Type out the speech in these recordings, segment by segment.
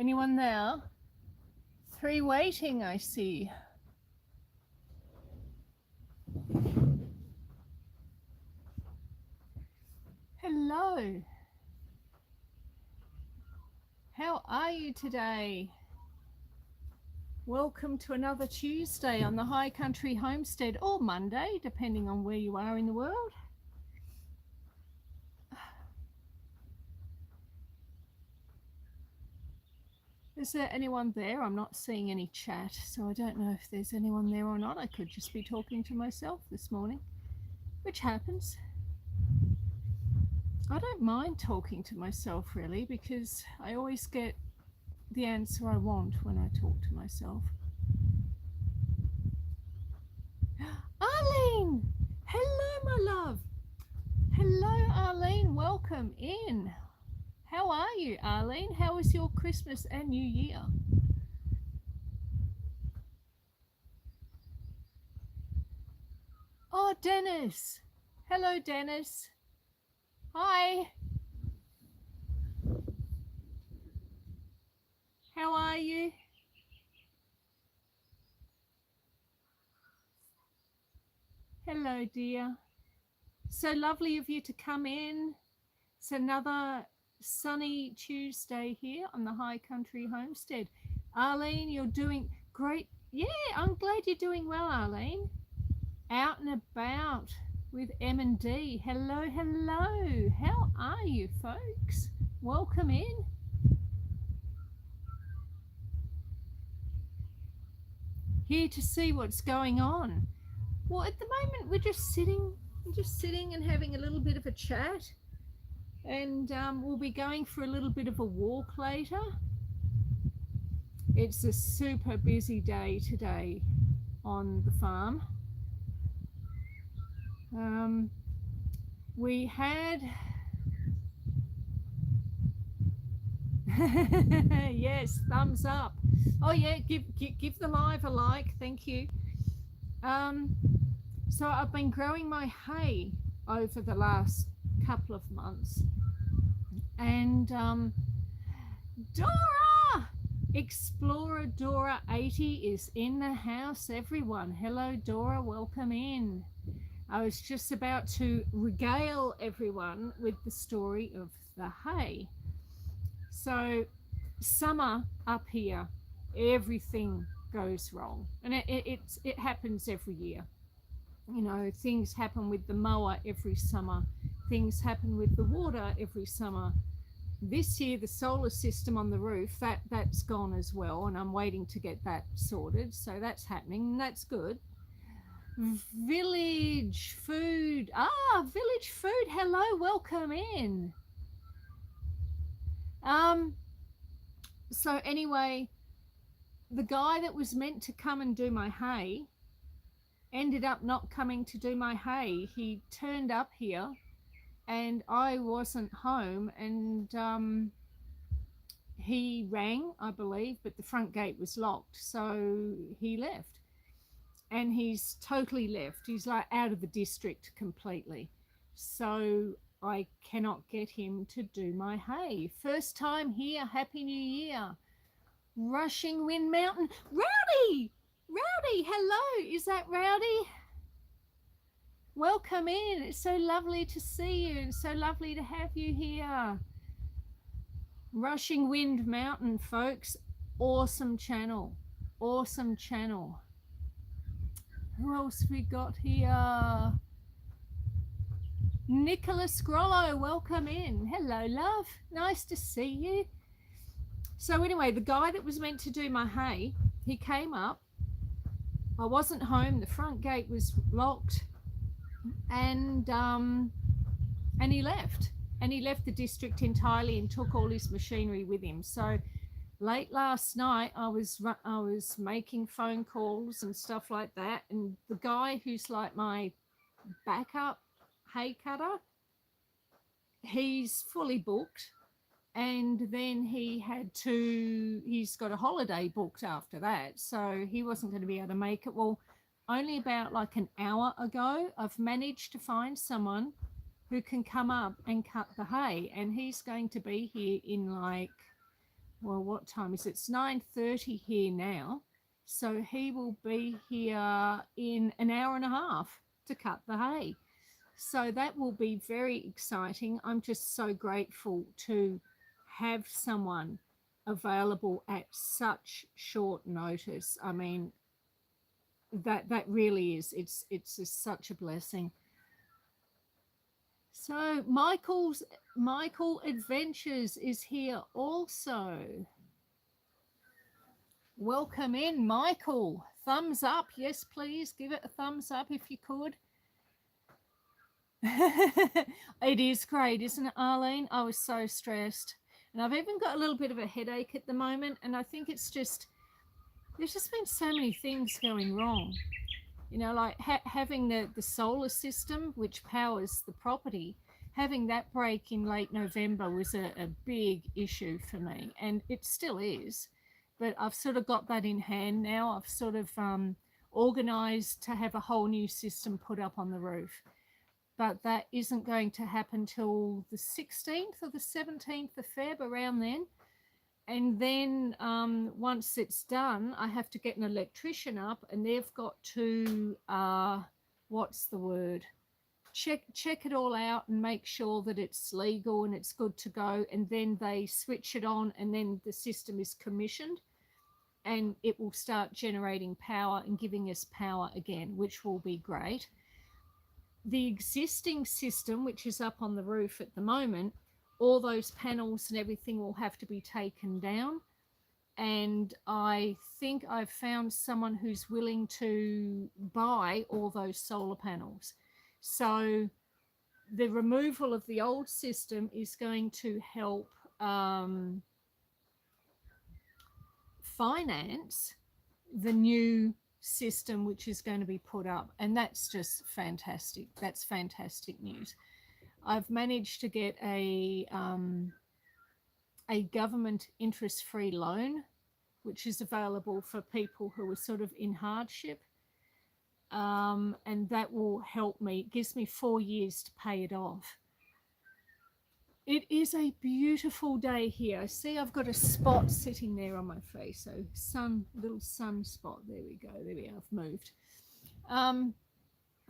Anyone there? 3 waiting, I see. Hello. How are you today? Welcome to another Tuesday on the High Country Homestead, or Monday, depending on where you are in the world. Is there anyone there? I'm not seeing any chat, so I don't know if there's anyone there or not. I could just be talking to myself this morning, which happens. I don't mind talking to myself really, because I always get the answer I want when I talk to myself. Arlene! Hello, my love. Hello, Arlene. Welcome in. How are you, Arlene? How was your Christmas and New Year? Oh, Dennis. Hello, Dennis. Hi. How are you? Hello, dear. So lovely of you to come in. It's another sunny Tuesday here on the High Country Homestead. Arlene, you're doing great. Yeah, I'm glad you're doing well, Arlene. Out and about with M&D. Hello, hello. How are you, folks? Welcome in. Here to see what's going on. Well, at the moment we're just sitting and having a little bit of a chat, and we'll be going for a little bit of a walk later. It's a super busy day today on the farm. We had yes, thumbs up. Oh yeah, give the live a like, thank you. So I've been growing my hay over the last couple of months, and Dora, Explorer Dora 80 is in the house, everyone. Hello, Dora, welcome in. I was just about to regale everyone with the story of the hay. So summer up here, everything goes wrong, and it happens every year. You know, things happen with the mower every summer, things happen with the water every summer. This year the solar system on the roof, that's gone as well, and I'm waiting to get that sorted, so that's happening, and that's good. Village food. Village food, hello, welcome in. So anyway, the guy that was meant to come and do my hay ended up not coming to do my hay. He turned up here and I wasn't home, and he rang, I believe, but the front gate was locked, so he left. And he's totally left. He's like out of the district completely. So I cannot get him to do my hay. First time here. Happy New Year. Rushing Wind Mountain. Rowdy! Rowdy, hello. Is that Rowdy? Welcome in. It's so lovely to see you, and so lovely to have you here. Rushing Wind Mountain, folks. Awesome channel. Awesome channel. Who else we got here? Nicholas Grollo, welcome in. Hello, love. Nice to see you. So anyway, the guy that was meant to do my hay, he came up. I wasn't home. The front gate was locked, and he left. And he left the district entirely and took all his machinery with him. So late last night, I was making phone calls and stuff like that, and the guy who's like my backup hay cutter, he's fully booked, and then he's got a holiday booked after that, so he wasn't going to be able to make it. Well, only about like an hour ago, I've managed to find someone who can come up and cut the hay, and he's going to be here in like well, what time is it? It's 9:30 here now. So he will be here in an hour and a half to cut the hay. So that will be very exciting. I'm just so grateful to have someone available at such short notice. I mean, that really is, it's just such a blessing. So Michael Adventures is here also. Welcome in, Michael. Thumbs up. Yes, please give it a thumbs up if you could. It is great, isn't it, Arlene? I was so stressed. And I've even got a little bit of a headache at the moment. And I think it's just, there's just been so many things going wrong. You know, like having the solar system, which powers the property, having that break in late November was a big issue for me. And it still is. But I've sort of got that in hand now. I've sort of organized to have a whole new system put up on the roof. But that isn't going to happen till the 16th or the 17th of Feb, around then. And then once it's done, I have to get an electrician up, and they've got to, what's the word? Check it all out and make sure that it's legal and it's good to go. And then they switch it on, and then the system is commissioned, and it will start generating power and giving us power again, which will be great. The existing system, which is up on the roof at the moment, all those panels and everything will have to be taken down. And I think I've found someone who's willing to buy all those solar panels. So the removal of the old system is going to help finance the new system which is going to be put up, and that's just fantastic. That's fantastic news. I've managed to get a government interest-free loan which is available for people who are sort of in hardship, and that will help me. It gives me 4 years to pay it off. It is a beautiful day here. See, I've got a spot sitting there on my face. So little sun spot. There we go. There we are. I've moved.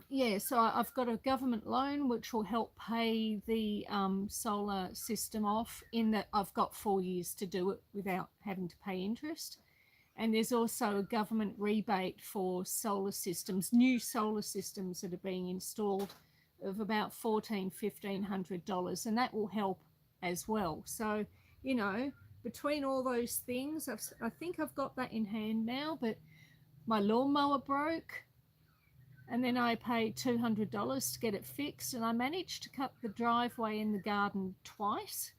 Yeah, so I've got a government loan which will help pay the solar system off, in that I've got 4 years to do it without having to pay interest. And there's also a government rebate for solar systems, new solar systems that are being installed, of about $1,400-1,500, and that will help as well. So, you know, between all those things, I think I've got that in hand now. But my lawnmower broke, and then I paid $200 to get it fixed, and I managed to cut the driveway in the garden twice.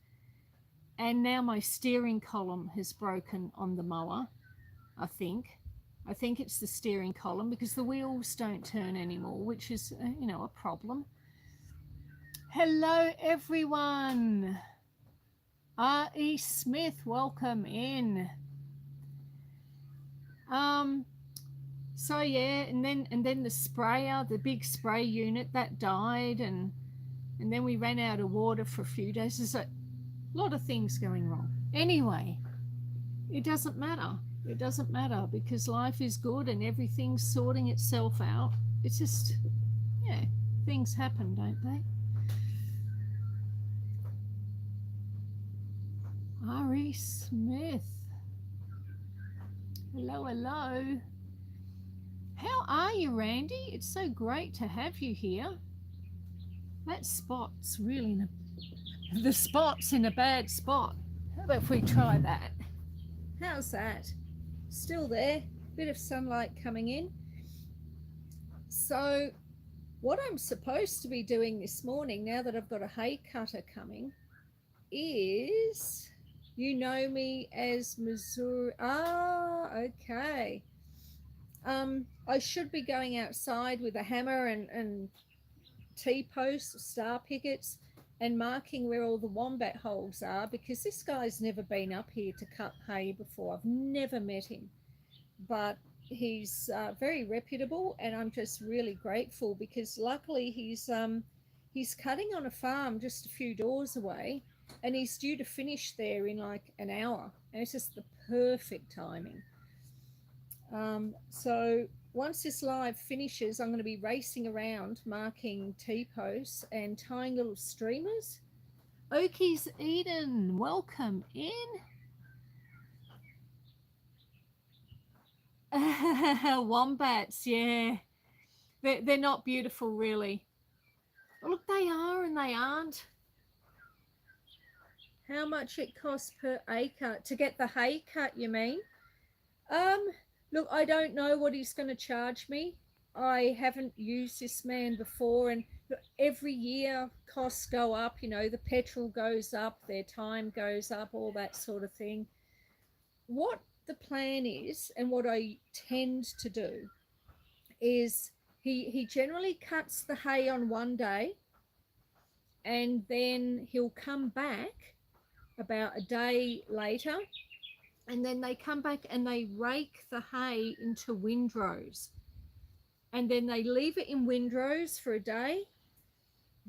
And now my steering column has broken on the mower. I think it's the steering column, because the wheels don't turn anymore, which is, you know, a problem. Hello, everyone. R.E. Smith, welcome in. So yeah, and then the sprayer, the big spray unit, that died, and then we ran out of water for a few days. There's a lot of things going wrong. Anyway, it doesn't matter. It doesn't matter, because life is good and everything's sorting itself out. It's just, yeah, things happen, don't they? R.E. Smith. Hello, hello. How are you, Randy? It's so great to have you here. That spot's really the spot's in a bad spot. How about if we try that? How's that? Still there, bit of sunlight coming in. So what I'm supposed to be doing this morning, now that I've got a hay cutter coming, is, you know me as Missouri. Okay. I should be going outside with a hammer and T-posts, star pickets, and marking where all the wombat holes are, because this guy's never been up here to cut hay before. I've never met him, but he's very reputable, and I'm just really grateful, because luckily he's cutting on a farm just a few doors away, and he's due to finish there in like an hour, and it's just the perfect timing. So once this live finishes, I'm going to be racing around marking T-posts and tying little streamers. Okies Eden, welcome in. Wombats, yeah. They're not beautiful, really. Oh, look, they are and they aren't. How much it costs per acre to get the hay cut, you mean? Um, Look, I don't know what he's going to charge me. I haven't used this man before, and look, every year costs go up. You know, the petrol goes up, their time goes up, all that sort of thing. What the plan is, and what I tend to do, is he generally cuts the hay on one day, and then he'll come back about a day later, and then they come back and they rake the hay into windrows, and then they leave it in windrows for a day.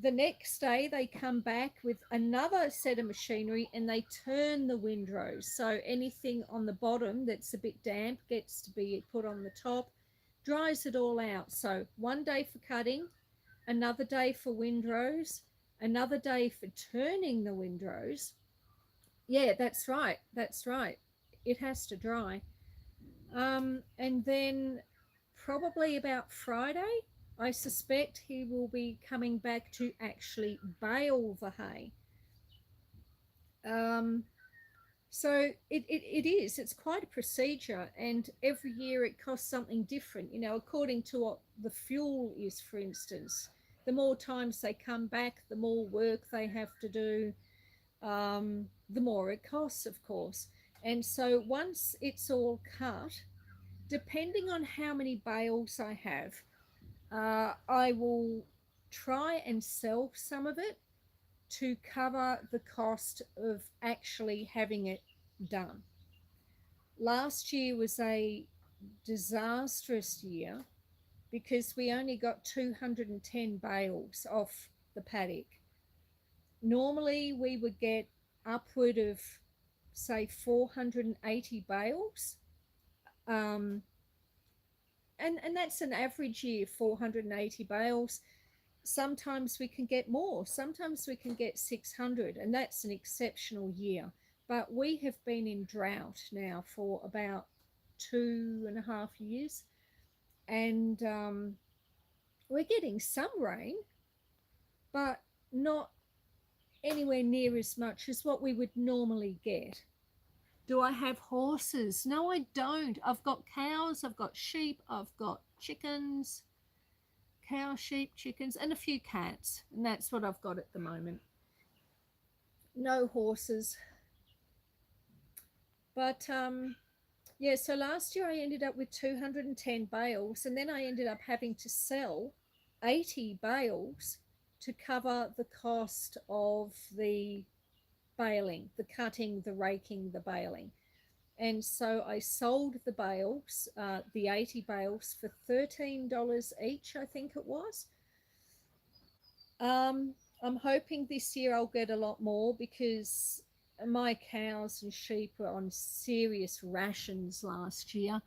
The next day they come back with another set of machinery and they turn the windrows, so anything on the bottom that's a bit damp gets to be put on the top, dries it all out. So one day for cutting, another day for windrows, another day for turning the windrows. Yeah, that's right, it has to dry. And then probably about Friday, I suspect he will be coming back to actually bale the hay. So it's quite a procedure, and every year it costs something different, you know, according to what the fuel is, for instance. The more times they come back, the more work they have to do, the more it costs, of course. And so once it's all cut, depending on how many bales I have, I will try and sell some of it to cover the cost of actually having it done. Last year was a disastrous year because we only got 210 bales off the paddock. Normally we would get upward of, say, 480 bales. And that's an average year, 480 bales. Sometimes we can get more, sometimes we can get 600, and that's an exceptional year. But we have been in drought now for about 2.5 years, and we're getting some rain, but not anywhere near as much as what we would normally get. Do I have horses? No, I don't. I've got cows, I've got sheep, I've got chickens, cow, sheep, chickens, and a few cats, and that's what I've got at the moment. No horses. But yeah, so last year I ended up with 210 bales, and then I ended up having to sell 80 bales to cover the cost of the baling, the cutting, the raking, the baling. And so I sold the bales, the 80 bales, for $13 each, I think it was. I'm hoping this year I'll get a lot more because my cows and sheep were on serious rations last year.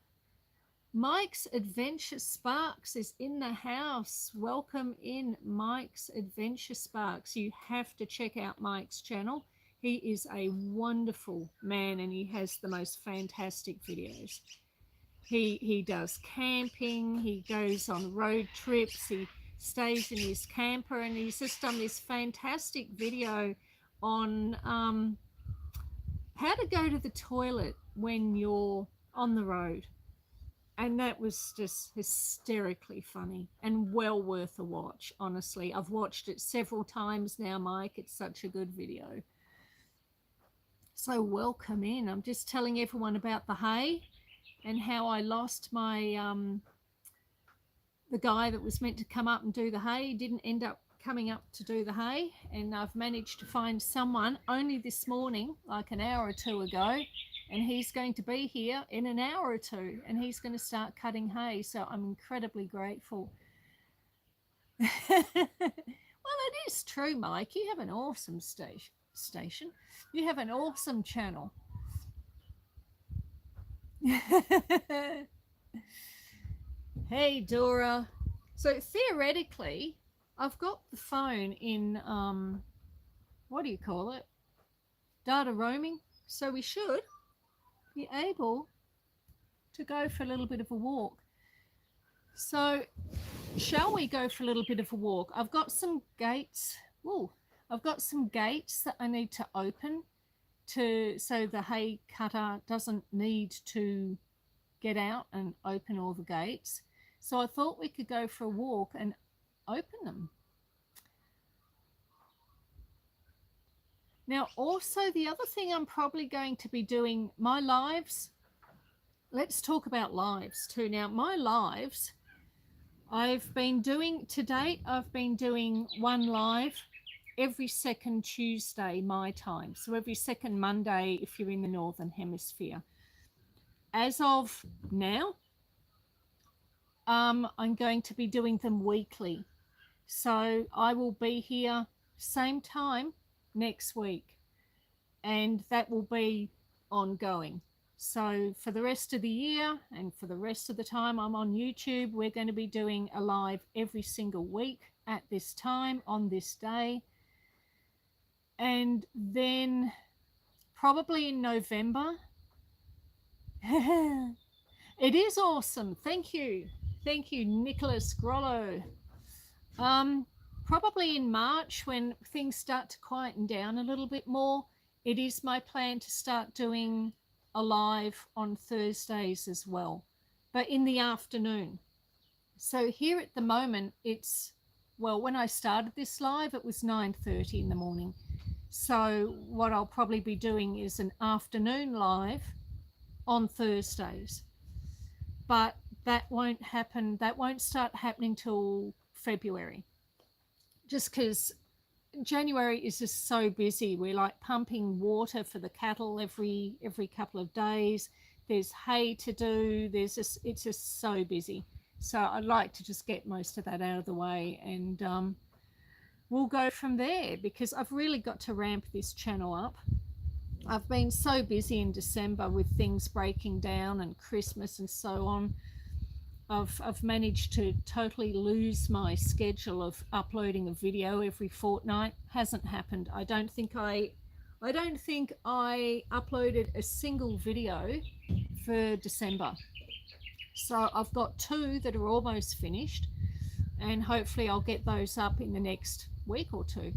Mike's Adventure Sparks is in the house. Welcome in, Mike's Adventure Sparks. You have to check out Mike's channel. He is a wonderful man and he has the most fantastic videos. He does camping, he goes on road trips, he stays in his camper, and he's just done this fantastic video on how to go to the toilet when you're on the road. And that was just hysterically funny and well worth a watch, honestly. I've watched it several times now, Mike. It's such a good video. So welcome in. I'm just telling everyone about the hay and how I lost my the guy that was meant to come up and do the hay didn't end up coming up to do the hay, and I've managed to find someone only this morning, like an hour or two ago, and he's going to be here in an hour or two, and he's going to start cutting hay, so I'm incredibly grateful. Well, it is true, Mike. You have an awesome station. station. You have an awesome channel. Hey, Dora. So theoretically, I've got the phone in, what do you call it? Data roaming. So we should be able to go for a little bit of a walk. So shall we go for a little bit of a walk? I've got some gates. Ooh, I've got some gates that I need to open so the hay cutter doesn't need to get out and open all the gates. So I thought we could go for a walk and open them. Now, also the other thing I'm probably going to be doing, my lives. Let's talk about lives too. Now, my lives, I've been doing, to date, I've been doing one live every second Tuesday, my time. So every second Monday, if you're in the Northern Hemisphere. As of now, I'm going to be doing them weekly. So I will be here same time next week, and that will be ongoing. So for the rest of the year and for the rest of the time I'm on YouTube, we're going to be doing a live every single week at this time on this day. And then probably in November. It is awesome. Thank you. Thank you, Nicholas Grollo. Probably in March, when things start to quieten down a little bit more, it is my plan to start doing a live on Thursdays as well, but in the afternoon. So here at the moment, it's, well, when I started this live, it was 9:30 in the morning. So what I'll probably be doing is an afternoon live on Thursdays, but that won't happen. That won't start happening till February, just because January is just so busy. We're like pumping water for the cattle every couple of days. There's hay to do. It's just so busy. So I'd like to just get most of that out of the way, and we'll go from there, because I've really got to ramp this channel up. I've been so busy in December with things breaking down and Christmas and so on. I've managed to totally lose my schedule of uploading a video every fortnight. Hasn't happened. I don't think I uploaded a single video for December. So I've got 2 that are almost finished, and hopefully I'll get those up in the next week or 2.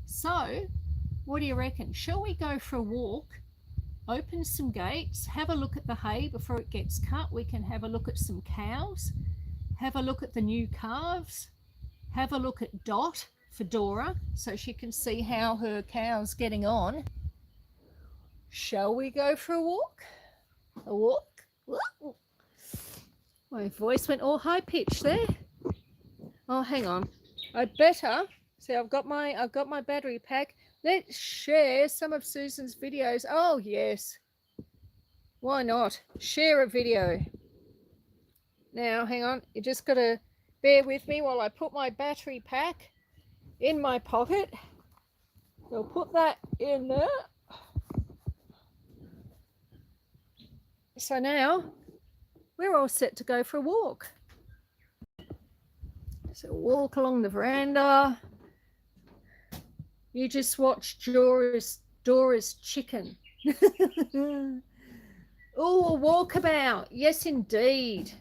So what do you reckon? Shall we go for a walk, open some gates, have a look at the hay before it gets cut? We can have a look at some cows, have a look at the new calves, have a look at Dot for Dora so she can see how her cow's getting on. Shall we go for a walk? A walk? Whoa. My voice went all high pitched there. Oh, hang on. I better see. I've got my battery pack. Let's share some of Susan's videos. Oh yes, why not? Share a video. Now hang on, you just got to bear with me while I put my battery pack in my pocket. We'll put that in there. So now we're all set to go for a walk. So walk along the veranda. You just watch Dora's chicken. Oh, a walkabout. Yes, indeed.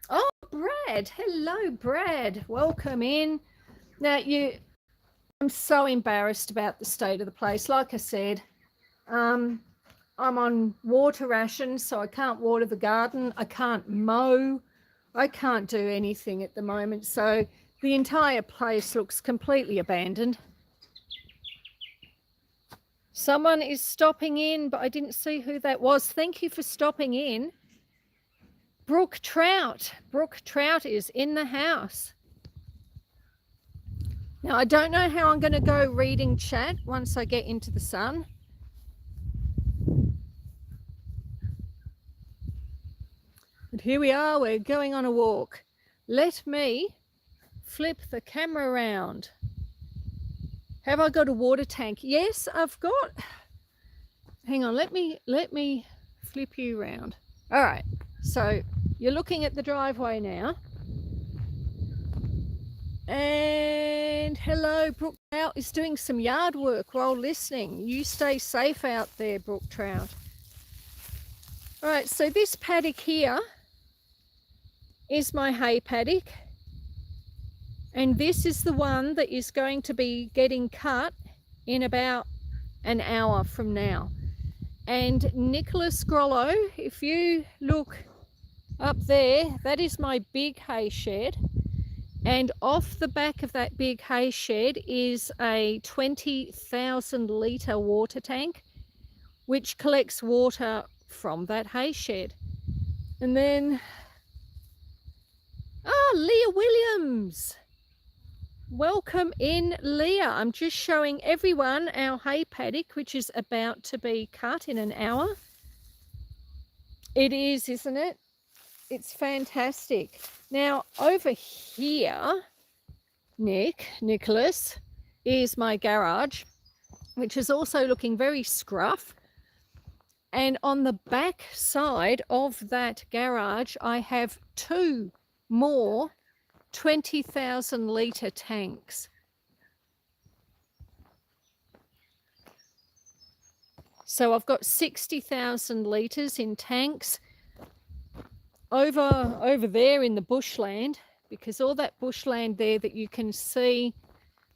Oh, Brad. Hello, Brad. Welcome in. Now, I'm so embarrassed about the state of the place. Like I said, I'm on water rations, so I can't water the garden. I can't mow. I can't do anything at the moment. So the entire place looks completely abandoned. Someone is stopping in, but I didn't see who that was. Thank you for stopping in. Brooke Trout. Brooke Trout is in the house. Now, I don't know how I'm going to go reading chat once I get into the sun. But here we are. We're going on a walk. Let me flip the camera around. Have I got a water tank? Yes, I've got. Hang on, let me flip you around. All right, so you're looking at the driveway now. And hello, Brook Trout is doing some yard work while listening. You stay safe out there, Brook Trout. All right, so this paddock here is my hay paddock. And this is the one that is going to be getting cut in about an hour from now. And Nicholas Grollo, if you look up there, that is my big hay shed. And off the back of that big hay shed is a 20,000 litre water tank, which collects water from that hay shed. And then, Leah Williams. Welcome in, Leah. I'm just showing everyone our hay paddock, which is about to be cut in an hour. It is, isn't it? It's fantastic. Now, over here, Nicholas, is my garage, which is also looking very scruff. And on the back side of that garage, I have 2 more 20,000 litre tanks. So I've got 60,000 litres in tanks over there in the bushland, because all that bushland there that you can see,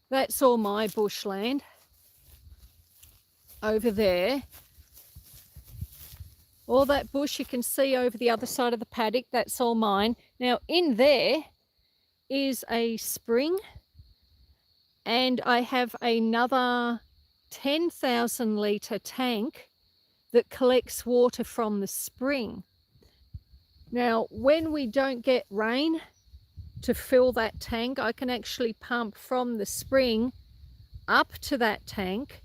that's all my bushland over there. All that bush you can see over the other side of the paddock, that's all mine. Now in there is a spring, and I have another 10,000 litre tank that collects water from the spring. Now, when we don't get rain to fill that tank, I can actually pump from the spring up to that tank,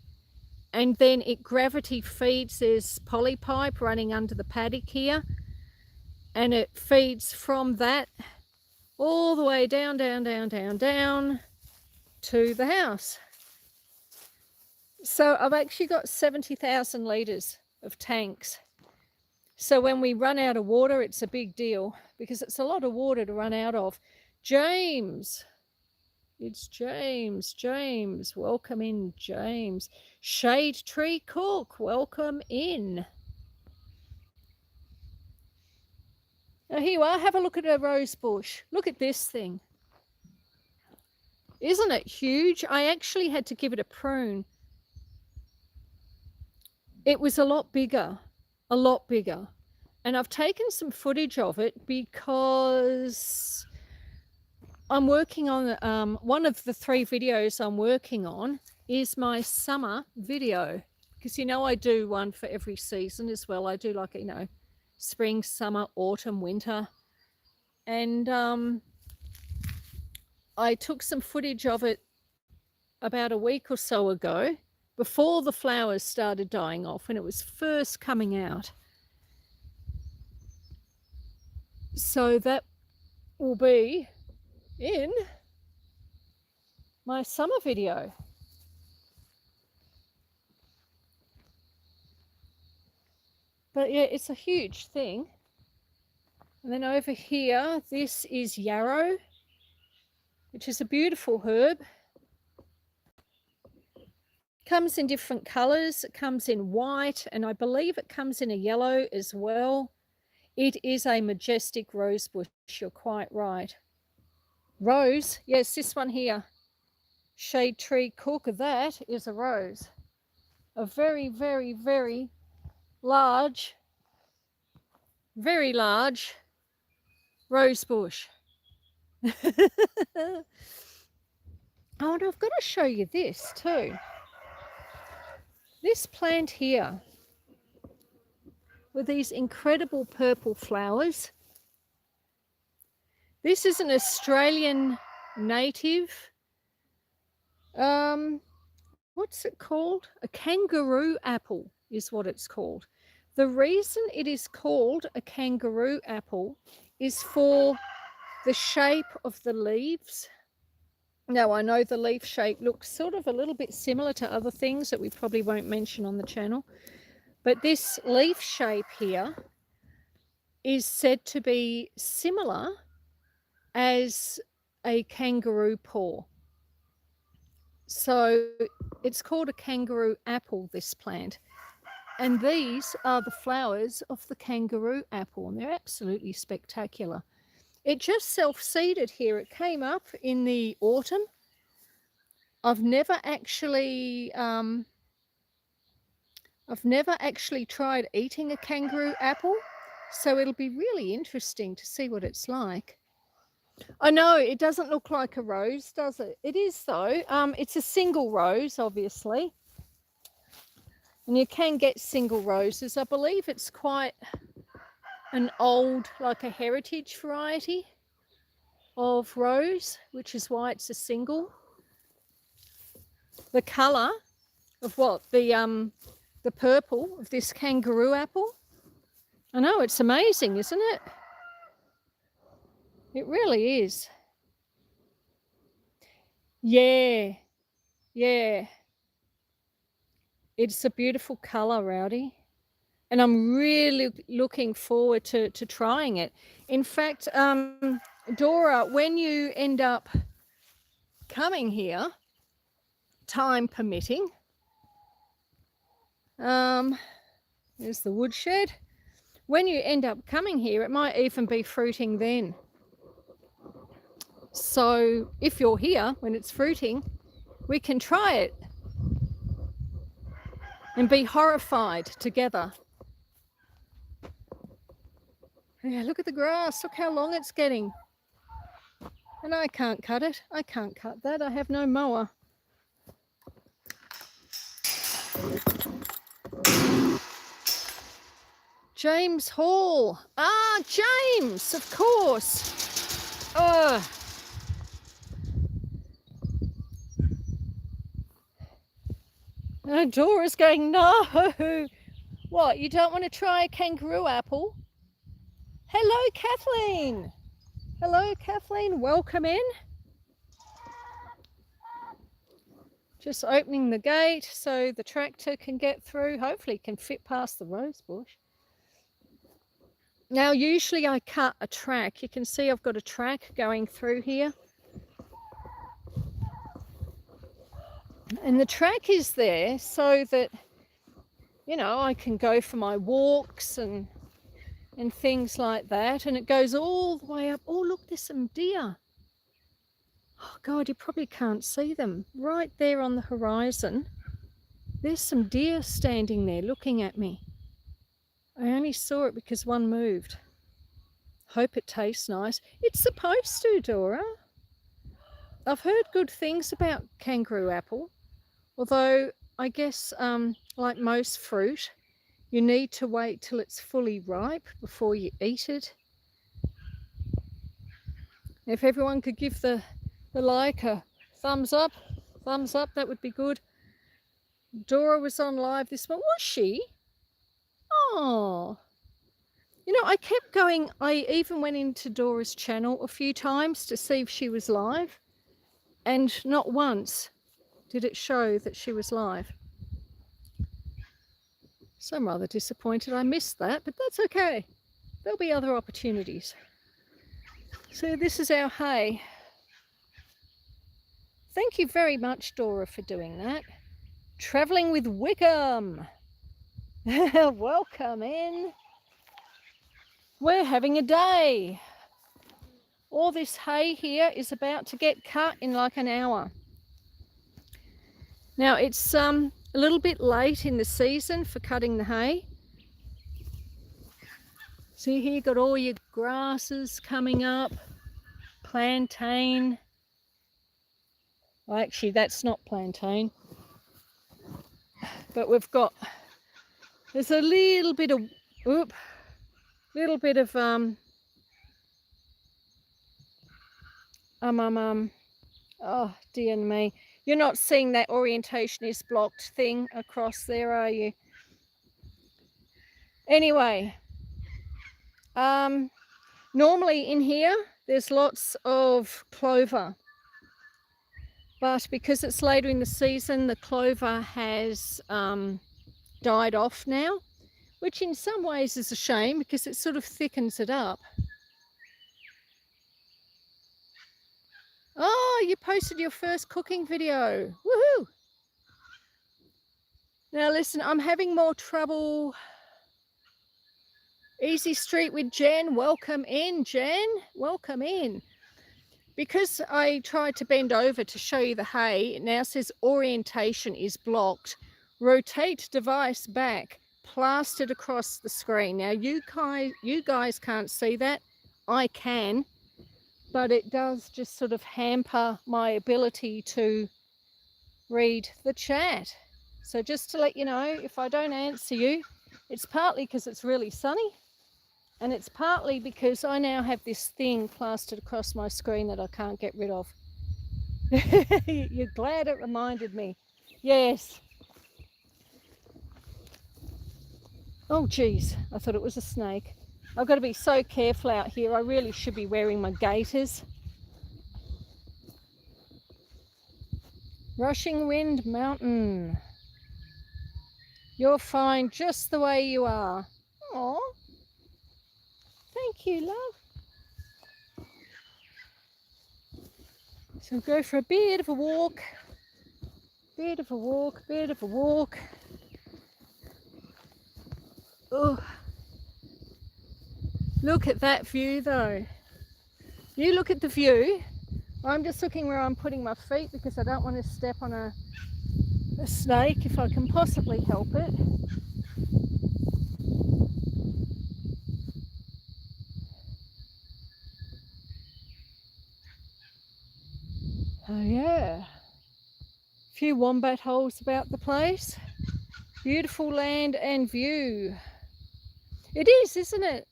and then it gravity feeds. There's poly pipe running under the paddock here, and it feeds from that all the way down to the house. So I've actually got 70,000 litres of tanks. So when we run out of water, it's a big deal, because it's a lot of water to run out of. James, it's James. James, welcome in, James. Shade Tree Cook, welcome in. Now here you are, have a look at a rose bush. Look at this thing. Isn't it huge? I actually had to give it a prune. It was a lot bigger. And I've taken some footage of it because I'm working on, one of the 3 videos I'm working on is my summer video. Because, you know, I do one for every season as well. I do, like, you know, spring, summer, autumn, winter. And I took some footage of it about a week or so ago, before the flowers started dying off, and it was first coming out. So that will be in my summer video. But yeah, it's a huge thing. And then over here, this is yarrow, which is a beautiful herb. Comes in different colours. It comes in white, and I believe it comes in a yellow as well. It is a majestic rose bush, you're quite right. Rose, yes, this one here, Shade Tree Cook, that is a rose. A very, very, very large rose bush. Oh, and I've got to show you this too. This plant here with these incredible purple flowers. This is an Australian native, what's it called? A kangaroo apple is what it's called. The reason it is called a kangaroo apple is for the shape of the leaves. Now, I know the leaf shape looks sort of a little bit similar to other things that we probably won't mention on the channel, but this leaf shape here is said to be similar as a kangaroo paw. So it's called a kangaroo apple, this plant. And these are the flowers of the kangaroo apple, and they're absolutely spectacular. It just self-seeded here. It came up in the autumn. I've never actually tried eating a kangaroo apple, so it'll be really interesting to see what it's like. I know it doesn't look like a rose, does it? It is though. It's a single rose, obviously. And you can get single roses. I believe it's quite an old, like a heritage variety of rose, which is why it's a single. The colour of what? The purple of this kangaroo apple. I know, it's amazing, isn't it? It really is. Yeah. It's a beautiful colour, Rowdy. And I'm really looking forward to trying it. In fact, Dora, when you end up coming here, time permitting, there's the woodshed. When you end up coming here, it might even be fruiting then. So if you're here when it's fruiting, we can try it and be horrified together. Yeah, look at the grass. Look how long it's getting. And I can't cut it. I can't cut that. I have no mower. James Hall. Ah, James, of course. Dora's going, no. What, you don't want to try a kangaroo apple? Hello, Kathleen. Hello, Kathleen. Welcome in. Just opening the gate so the tractor can get through. Hopefully it can fit past the rose bush. Now, usually I cut a track. You can see I've got a track going through here. And the track is there so that, you know, I can go for my walks and things like that. And it goes all the way up. Oh, look, there's some deer. Oh, God, you probably can't see them. Right there on the horizon, there's some deer standing there looking at me. I only saw it because one moved. Hope it tastes nice. It's supposed to, Dora. I've heard good things about kangaroo apple, although I guess like most fruit, you need to wait till it's fully ripe before you eat it. If everyone could give the like a thumbs up, that would be good. Dora was on live this morning. Was she? Oh, you know, I kept going. I even went into Dora's channel a few times to see if she was live, and not once did it show that she was live. So I'm rather disappointed I missed that, but that's okay. There'll be other opportunities. So this is our hay. Thank you very much, Dora, for doing that. Travelling with Wickham. Welcome in. We're having a day. All this hay here is about to get cut in like an hour. Now it's a little bit late in the season for cutting the hay. See here, got all your grasses coming up. Plantain. Well, actually, that's not plantain. But we've got, there's a little bit of, oh dear me. You're not seeing that orientation is blocked thing across there, are you? Anyway, normally in here, there's lots of clover. But because it's later in the season, the clover has died off now, which in some ways is a shame because it sort of thickens it up. Oh, you posted your first cooking video. Woohoo! Now listen, I'm having more trouble. Easy Street with Jen. Welcome in, Jen. Welcome in. Because I tried to bend over to show you the hay, it now says orientation is blocked. Rotate device back. Plastered across the screen. Now you guys can't see that. I can. But it does just sort of hamper my ability to read the chat. So just to let you know, if I don't answer you, it's partly because it's really sunny, and it's partly because I now have this thing plastered across my screen that I can't get rid of. You're glad it reminded me. Yes. Oh geez, I thought it was a snake. I've got to be so careful out here. I really should be wearing my gaiters. Rushing Wind Mountain. You're fine just the way you are. Aw. Thank you, love. So we'll go for a bit of a walk. Bit of a walk, bit of a walk. Oh. Look at that view though. You look at the view. I'm just looking where I'm putting my feet because I don't want to step on a snake if I can possibly help it. Oh yeah. A few wombat holes about the place. Beautiful land and view. It is, isn't it?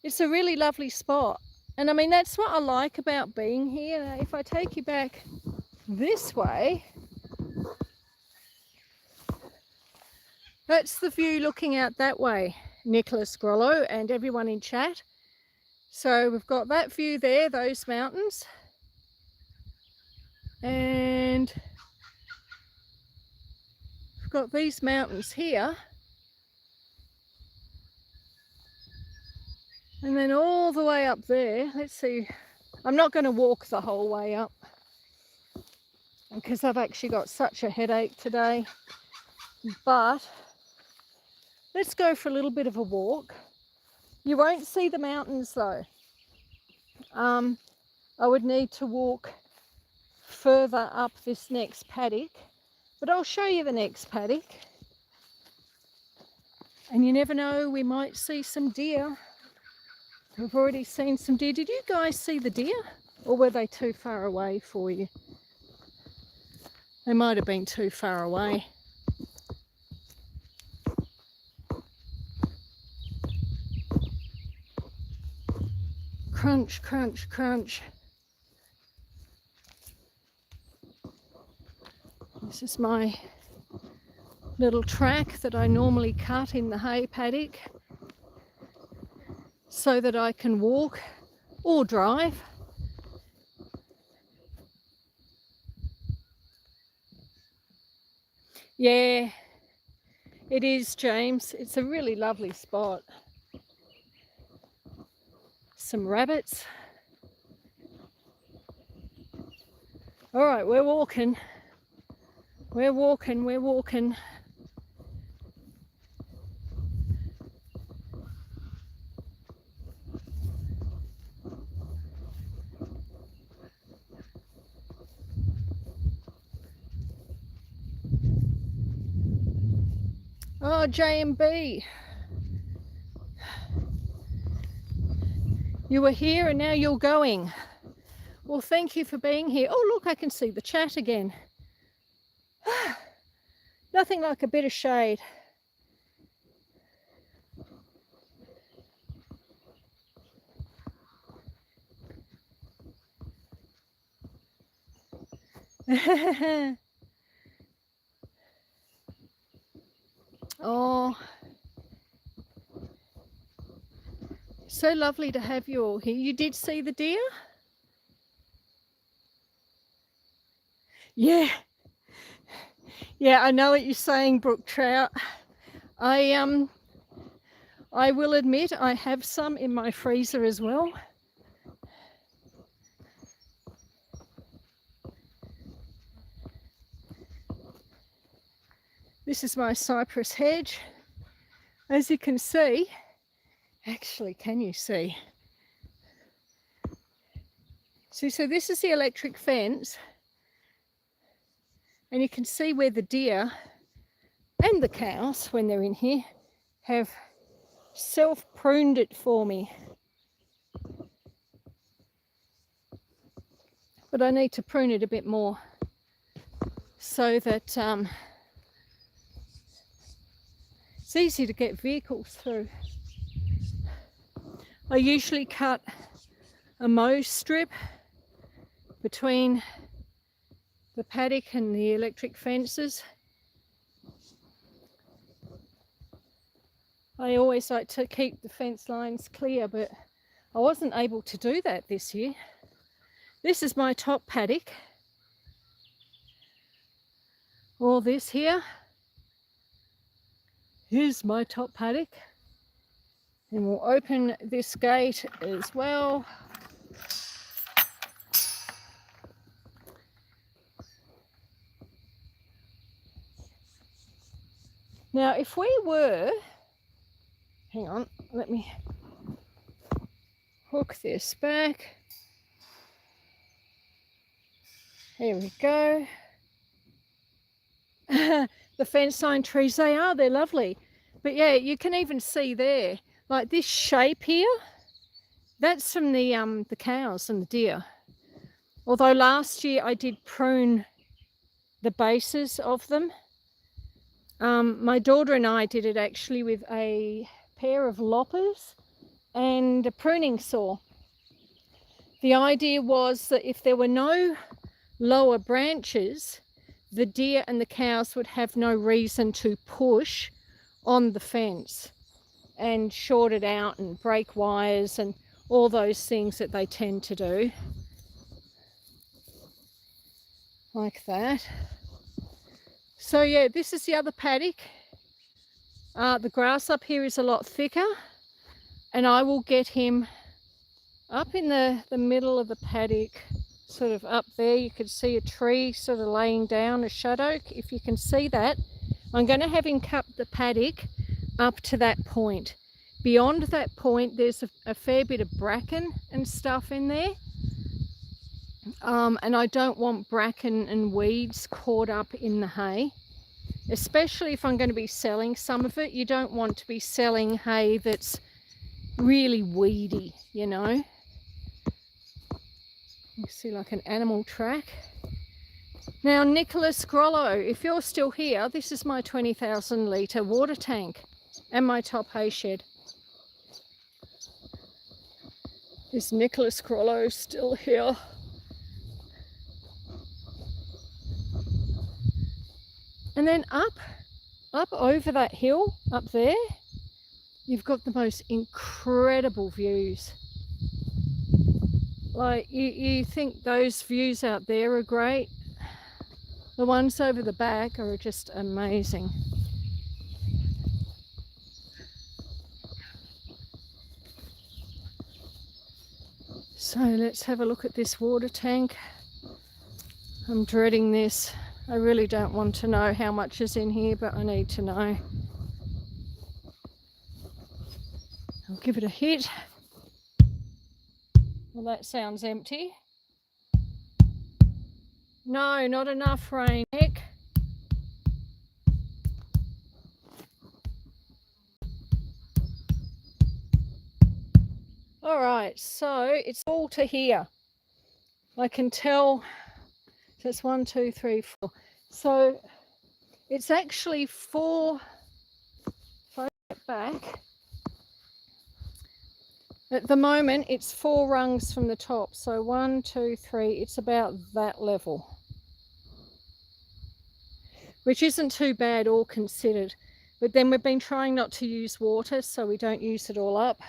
It's a really lovely spot. And I mean, that's what I like about being here. Now, if I take you back this way, that's the view looking out that way, Nicholas Grollo and everyone in chat. So we've got that view there, those mountains. And we've got these mountains here. And then all the way up there, let's see, I'm not going to walk the whole way up because I've actually got such a headache today. But let's go for a little bit of a walk. You won't see the mountains though. I would need to walk further up this next paddock, but I'll show you the next paddock. And you never know, we might see some deer. We've already seen some deer. Did you guys see the deer? Or were they too far away for you? They might have been too far away. Crunch, crunch, crunch. This is my little track that I normally cut in the hay paddock so that I can walk or drive. Yeah, it is, James. It's a really lovely spot. Some rabbits. All right, we're walking. We're walking, we're walking. Oh, JMB. You were here and now you're going. Well, thank you for being here. Oh, look, I can see the chat again. Nothing like a bit of shade. Oh, so lovely to have you all here. You did see the deer? Yeah. Yeah, I know what you're saying, brook trout. I will admit I have some in my freezer as well. This is my cypress hedge. As you can see, actually, can you see? See, so this is the electric fence, and you can see where the deer and the cows, when they're in here, have self-pruned it for me. But I need to prune it a bit more so that it's easy to get vehicles through. I usually cut a mow strip between the paddock and the electric fences. I always like to keep the fence lines clear, but I wasn't able to do that this year. This is my top paddock. All this here is my top paddock. And we'll open this gate as well. Now, if we were, hang on, let me hook this back. Here we go. The fence line trees, they're lovely. But yeah, you can even see there, like this shape here, that's from the cows and the deer. Although last year I did prune the bases of them. My daughter and I did it actually with a pair of loppers and a pruning saw. The idea was that if there were no lower branches, the deer and the cows would have no reason to push on the fence and short it out and break wires and all those things that they tend to do. Like that. So yeah, this is the other paddock. The grass up here is a lot thicker, and I will get him up in the middle of the paddock, sort of up there. You could see a tree sort of laying down a shadow, if you can see that. I'm going to have him cut the paddock up to that point. Beyond that point, there's a fair bit of bracken and stuff in there. And I don't want bracken and weeds caught up in the hay, especially if I'm going to be selling some of it. You don't want to be selling hay that's really weedy, you know. You see like an animal track. Now, Nicholas Grollo, if you're still here, this is my 20,000 litre water tank and my top hay shed. Is Nicholas Grollo still here? And then up over that hill, up there, you've got the most incredible views. Like, you think those views out there are great. The ones over the back are just amazing. So let's have a look at this water tank. I'm dreading this. I really don't want to know how much is in here, but I need to know. I'll give it a hit. Well, that sounds empty. No, not enough rain, Nick. All right, so it's all to here. I can tell. That's 1, 2, 3, 4. So it's actually 4. If I get back, at the moment it's 4 rungs from the top. So 1, 2, 3. It's about that level, which isn't too bad all considered. But then we've been trying not to use water so we don't use it all up.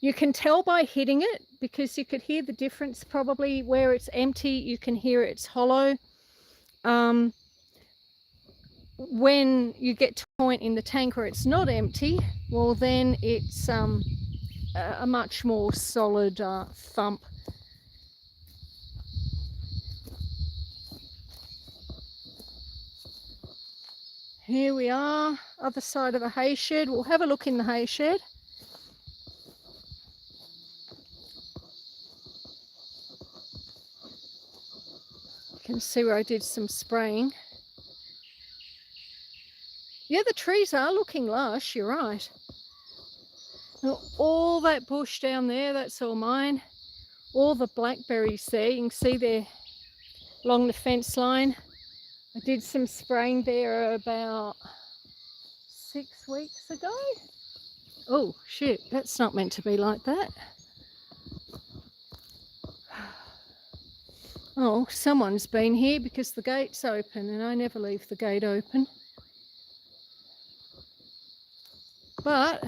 You can tell by hitting it, because you could hear the difference probably. Where it's empty, you can hear it's hollow. When you get to a point in the tank where it's not empty, well then it's a much more solid thump. Here we are, other side of the hay shed. We'll have a look in the hay shed. You can see where I did some spraying. Yeah, the trees are looking lush, you're right. Now, all that bush down there, that's all mine. All the blackberries there, you can see they're along the fence line. I did some spraying there about 6 weeks ago. Oh shit, that's not meant to be like that. Oh, someone's been here because the gate's open and I never leave the gate open. But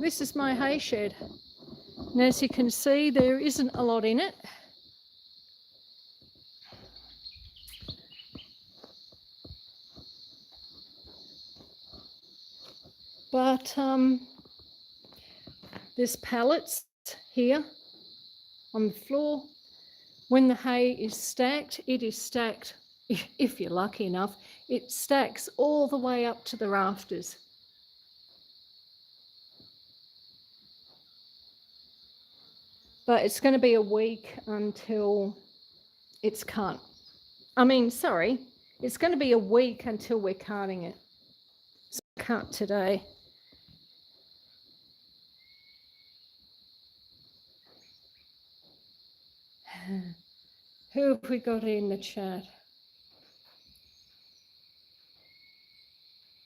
this is my hay shed. And as you can see, there isn't a lot in it. But there's pallets here on the floor. When the hay is stacked, it is stacked, if you're lucky enough, it stacks all the way up to the rafters. But it's going to be a week until it's cut. It's going to be a week until we're carting it. It's cut today. Who have we got in the chat?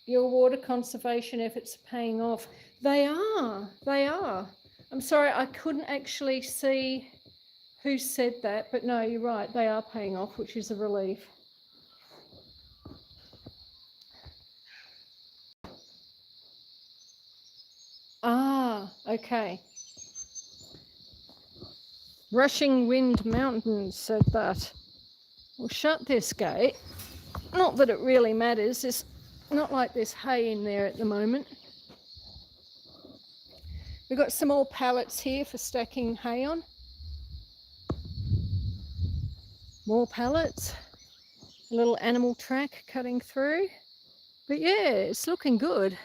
Your water conservation efforts are paying off. They are. I'm sorry, I couldn't actually see who said that, but no, you're right, they are paying off, which is a relief. Ah, okay. Rushing Wind Mountains said that. We'll shut this gate. Not that it really matters. It's not like there's hay in there at the moment. We've got some more pallets here for stacking hay on. More pallets. A little animal track cutting through. But yeah, it's looking good.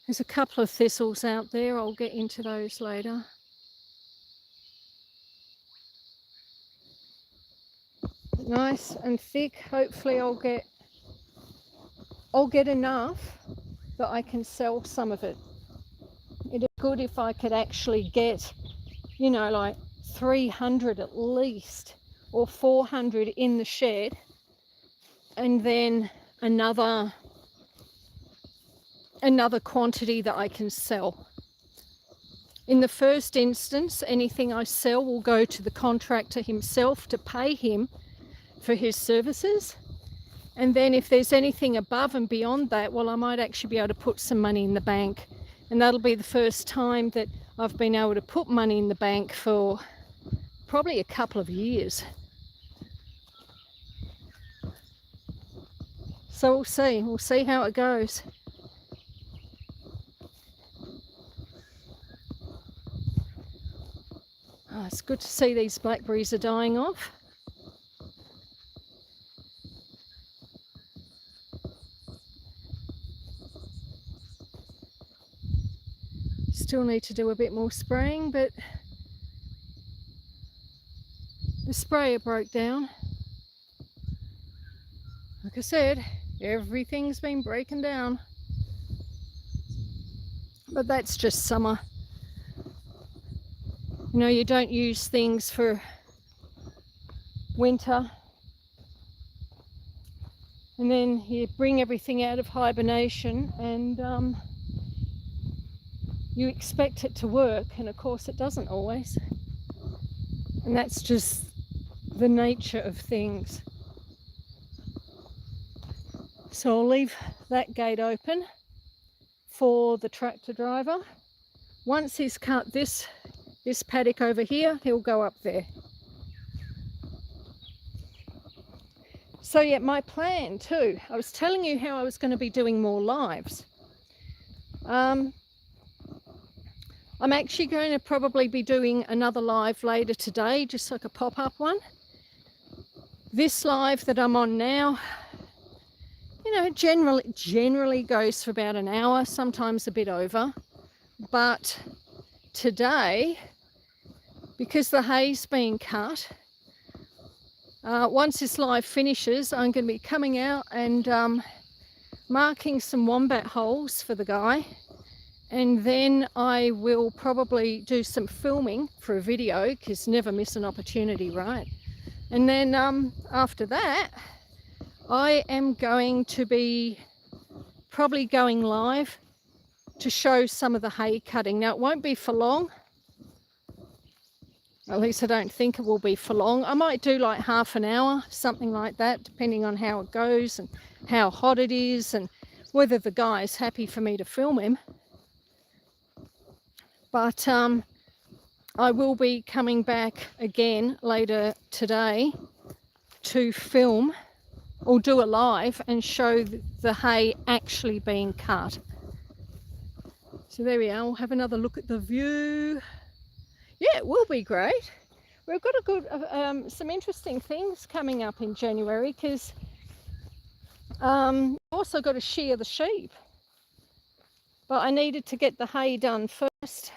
There's a couple of thistles out there. I'll get into those later. Nice and thick. Hopefully I'll get enough that I can sell some of it. It'd be good if I could actually get, like 300 at least, or 400 in the shed, and then another quantity that I can sell. In the first instance, anything I sell will go to the contractor himself to pay him for his services. And then if there's anything above and beyond that, well, I might actually be able to put some money in the bank. And that'll be the first time that I've been able to put money in the bank for probably a couple of years. So we'll see how it goes. Oh, it's good to see these blackberries are dying off. Still need to do a bit more spraying, but the sprayer broke down. Like I said, everything's been breaking down. But that's just summer. You don't use things for winter. And then you bring everything out of hibernation and you expect it to work, and of course it doesn't always. And that's just the nature of things. So I'll leave that gate open for the tractor driver. once he's cut this paddock over here, he'll go up there. So yeah, my plan too, I was telling you how I was going to be doing more lives. I'm actually going to probably be doing another live later today, just like a pop-up one. This live that I'm on now, you know, generally goes for about an hour, sometimes a bit over. But today, because the hay's being cut, once this live finishes, I'm going to be coming out and marking some wombat holes for the guy, and then I will probably do some filming for a video, because never miss an opportunity, right? And then after that, I am going to be probably going live to show some of the hay cutting. Now, it won't be for long. At least I don't think it will be for long. I might do like half an hour, something like that, depending on how it goes and how hot it is and whether the guy is happy for me to film him. But I will be coming back again later today to film or do a live and show the hay actually being cut. So there we are. We'll have another look at the view. Yeah, it will be great. We've got a good, some interesting things coming up in January, because also got to shear the sheep. But I needed to get the hay done first.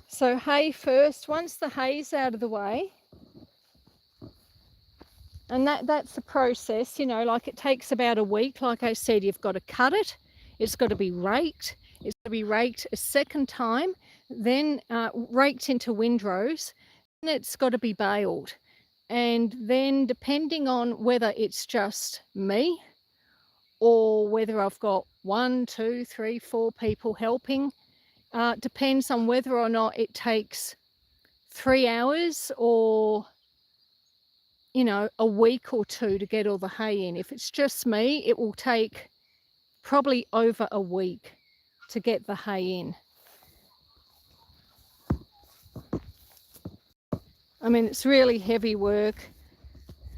So hay first. Once the hay's out of the way, and that's the process, you know, like it takes about a week. Like I said, you've got to cut it. It's got to be raked. It's got to be raked a second time, then raked into windrows, and it's got to be baled. And then depending on whether it's just me or whether I've got 1, 2, 3, 4 people helping, depends on whether or not it takes 3 hours or, you know, a week or 2 to get all the hay in. If it's just me, it will take probably over a week to get the hay in. I mean, it's really heavy work.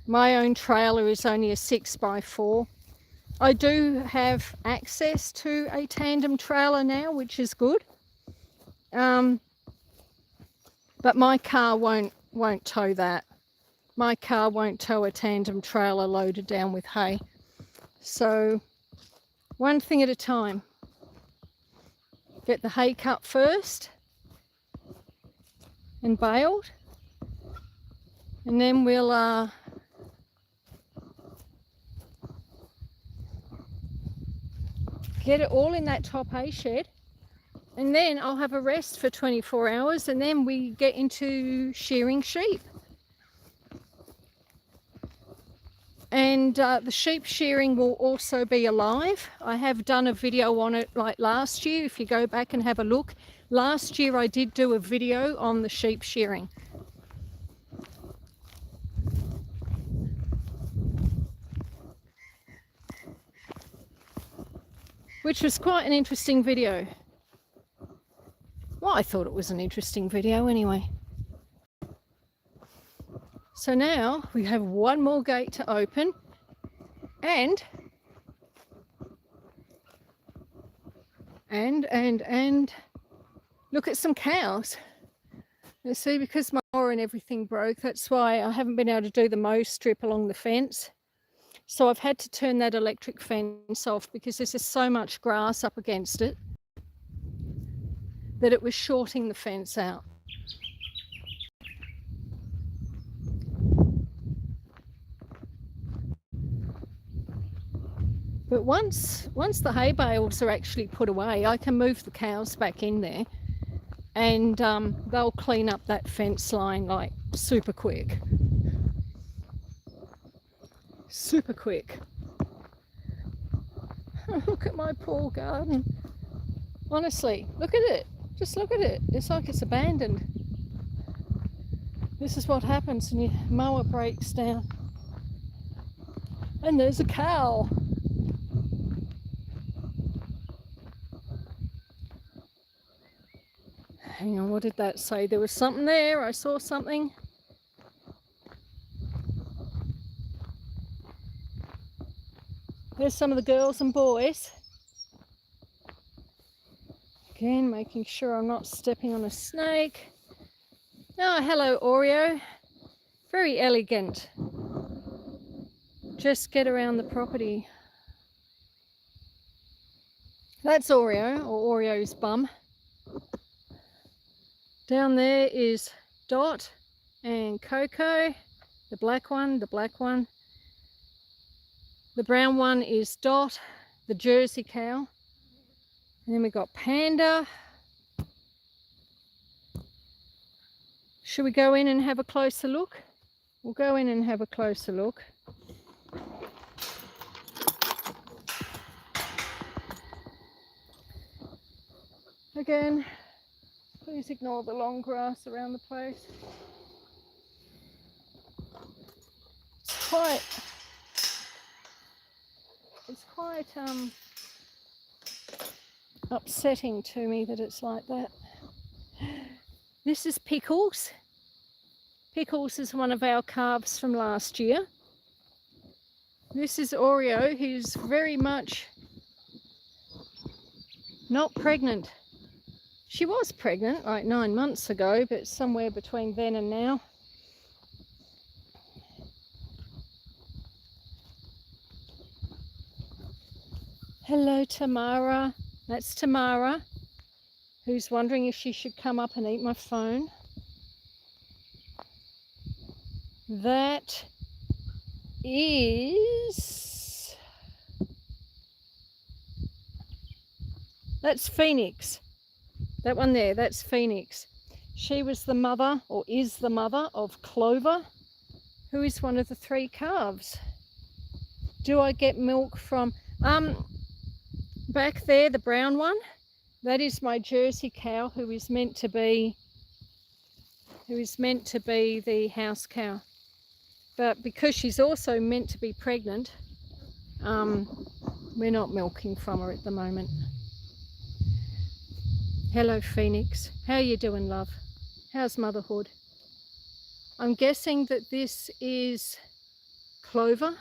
My own trailer is only a 6x4. I do have access to a tandem trailer now, which is good. But my car won't tow that. My car won't tow a tandem trailer loaded down with hay. So one thing at a time. Get the hay cut first and baled, and then we'll get it all in that top hay shed, and then I'll have a rest for 24 hours, and then we get into shearing sheep. And the sheep shearing will also be alive. I have done a video on it like last year. If you go back and have a look, last year I did do a video on the sheep shearing. Which was quite an interesting video. Well, I thought it was an interesting video anyway. So now we have one more gate to open, and look at some cows. You see, because my mower and everything broke, that's why I haven't been able to do the mow strip along the fence. So I've had to turn that electric fence off because there's just so much grass up against it that it was shorting the fence out. But once the hay bales are actually put away, I can move the cows back in there, and they'll clean up that fence line like super quick. Super quick. Look at my poor garden. Honestly, look at it. Just look at it. It's like it's abandoned. This is what happens when your mower breaks down. And there's a cow. hang on, what did that say? There was something there. I saw something. There's some of the girls and boys. Again, making sure I'm not stepping on a snake. Oh, hello, Oreo. Very elegant. Just get around the property. That's Oreo, or Oreo's bum. Down there is Dot and Coco, the black one, the black one. The brown one is Dot, the Jersey cow. And then we got Panda. Should we go in and have a closer look? We'll go in and have a closer look. Again, please ignore the long grass around the place. It's quite upsetting to me that it's like that. This is Pickles. Pickles is one of our calves from last year. This is Oreo, who's very much not pregnant. She was pregnant like 9 months ago, but somewhere between then and now. Hello, Tamara. That's Tamara, who's wondering if she should come up and eat my phone. That is... that's Phoenix. That one there, that's Phoenix. She was the mother, or is the mother, of Clover, who is one of the 3 calves. Do I get milk from... back there, the brown one, that is my Jersey cow, who is meant to be the house cow. But because she's also meant to be pregnant, we're not milking from her at the moment. Hello, Phoenix. How are you doing, love? How's motherhood? I'm guessing that this is Clover.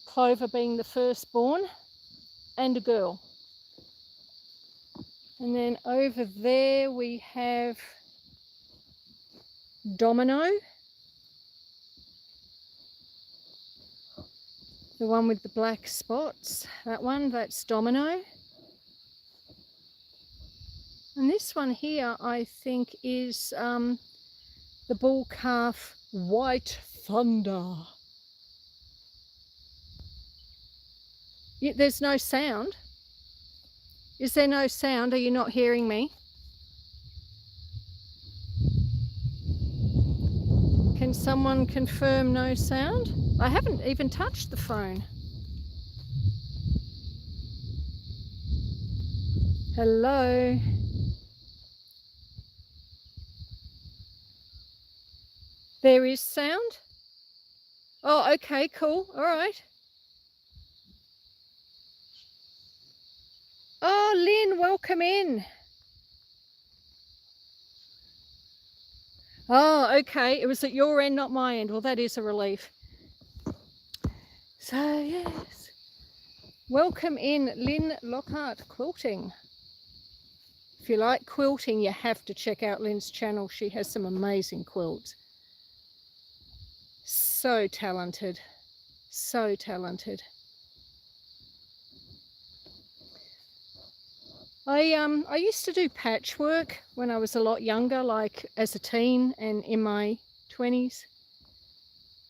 Clover being the firstborn and a girl. And then over there we have Domino. The one with the black spots. That one, that's Domino. And this one here, I think, is the bull calf White Thunder. There's no sound. Is there no sound? Are you not hearing me? Can someone confirm no sound? I haven't even touched the phone. Hello? There is sound? Oh, okay, cool. All right. Oh, Lynn, welcome in. Oh, okay. It was at your end, not my end. Well, that is a relief. So, yes. Welcome in, Lynn Lockhart Quilting. If you like quilting, you have to check out Lynn's channel. She has some amazing quilts. So talented. So talented. I used to do patchwork when I was a lot younger, like as a teen and in my 20s.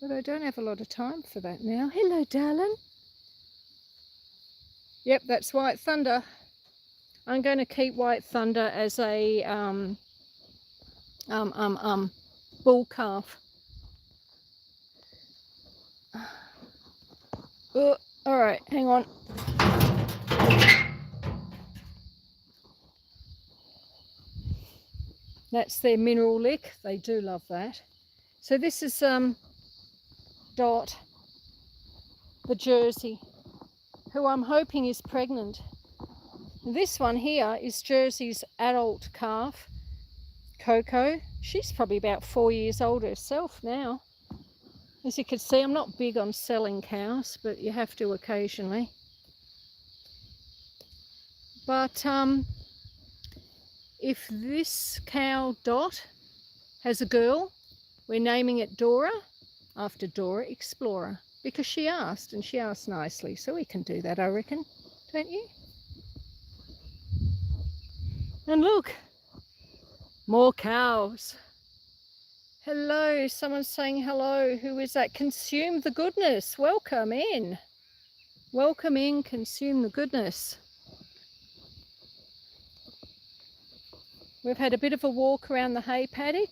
But I don't have a lot of time for that now. Hello, darling. Yep, that's White Thunder. I'm going to keep White Thunder as a bull calf. Oh, all right, hang on. That's their mineral lick. They do love that. So this is Dot, the Jersey, who I'm hoping is pregnant. This one here is Jersey's adult calf, Coco. She's probably about 4 years old herself now. As you can see, I'm not big on selling cows, but you have to occasionally. But if this cow Dot has a girl, we're naming it Dora, after Dora Explorer, because she asked, and she asked nicely, so we can do that, I reckon, don't you? And look, more cows. Hello, someone's saying hello. Who is that? Consume the goodness. Welcome in. Welcome in, consume the goodness. We've had a bit of a walk around the hay paddock.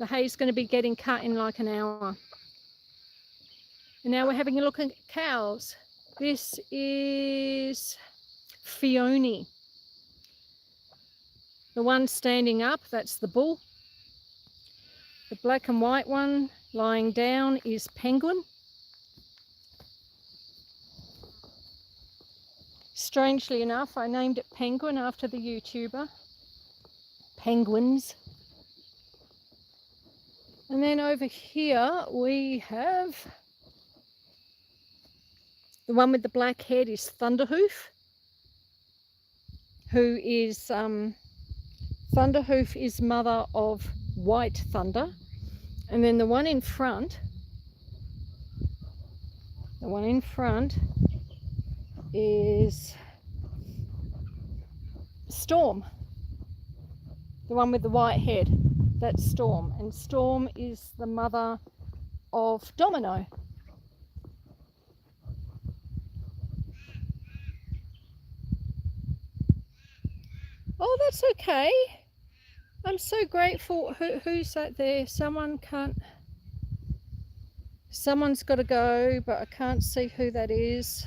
The hay's going to be getting cut in like an hour. And now we're having a look at cows. This is Fione. The one standing up, that's the bull. The black and white one lying down is Penguin. Strangely enough, I named it Penguin after the YouTuber. Penguins. And then over here we have the one with the black head is Thunderhoof, who is Thunderhoof is mother of White Thunder. And then the one in front is Storm. The one with the white head, that's Storm. And Storm is the mother of Domino. Oh, that's okay. I'm so grateful. Who's that there? Someone's got to go, but I can't see who that is.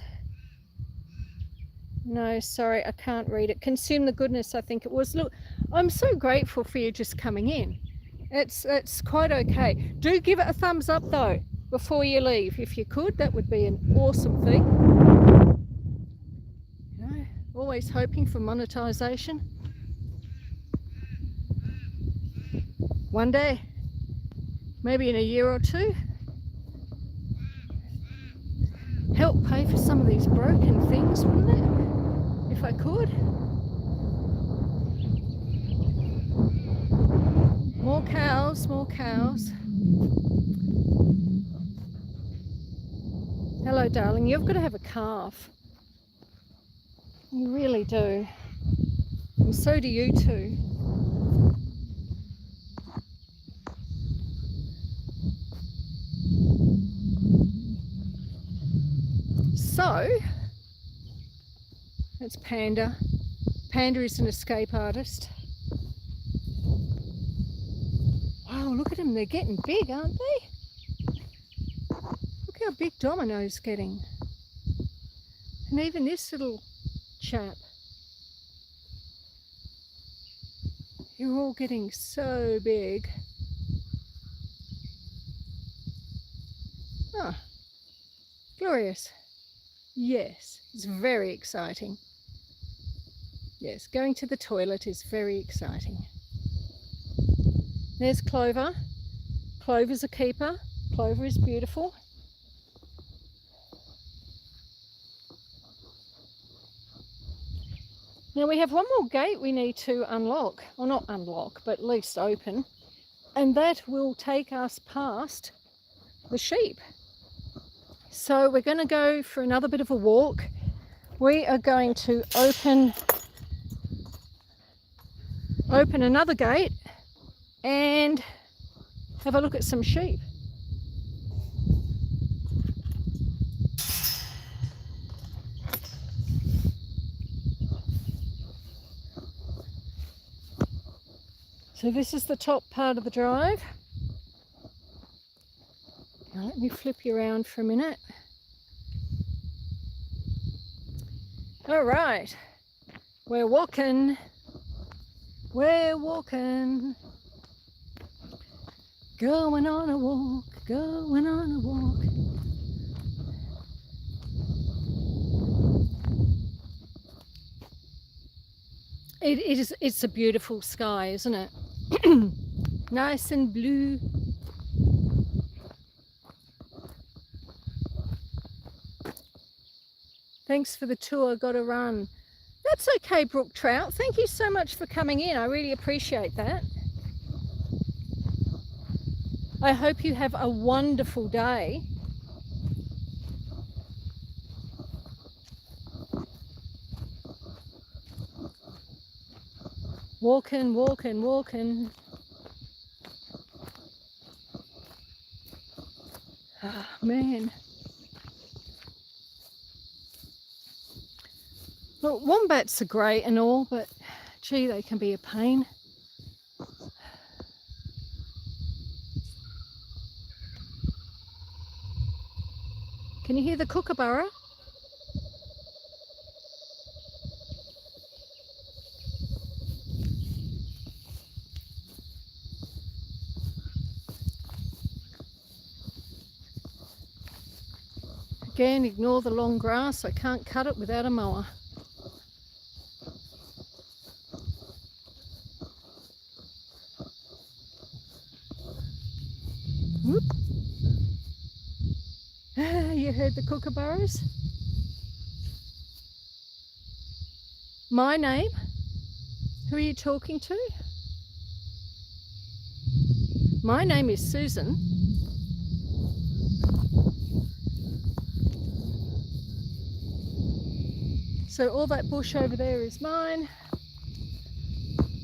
No, sorry, I can't read it. Consume the goodness, I think it was. Look, I'm so grateful for you just coming in. It's quite okay. Do give it a thumbs up though before you leave. If you could, that would be an awesome thing. You know, always hoping for monetization. One day, maybe in a year or two, help pay for some of these broken things, wouldn't it? If I could. More cows, more cows. Hello, darling. You've got to have a calf. You really do. And so do you too. So, that's Panda. Panda is an escape artist. Wow, look at them. They're getting big, aren't they? Look how big Domino's getting. And even this little chap. You're all getting so big. Ah, glorious. Yes, it's very exciting. Yes, going to the toilet is very exciting. There's Clover. Clover's a keeper. Clover is beautiful. Now we have one more gate we need to unlock. Well, not unlock, but at least open. And that will take us past the sheep. So we're going to go for another bit of a walk. We are going to open another gate and have a look at some sheep. So this is the top part of the drive. Now let me flip you around for a minute. All right, we're walking. We're walking. Going on a walk, going on a walk. It's a beautiful sky, isn't it? Nice and blue. Thanks for the tour, gotta run. That's okay, Brook Trout. Thank you so much for coming in. I really appreciate that. I hope you have a wonderful day. Walking, walking, walking. Oh, man. Look, wombats are great and all, but gee, they can be a pain. Can you hear the kookaburra? Again, ignore the long grass. I can't cut it without a mower. Whoop. You heard the kookaburras? My name? Who are you talking to? My name is Susan. So all that bush over there is mine,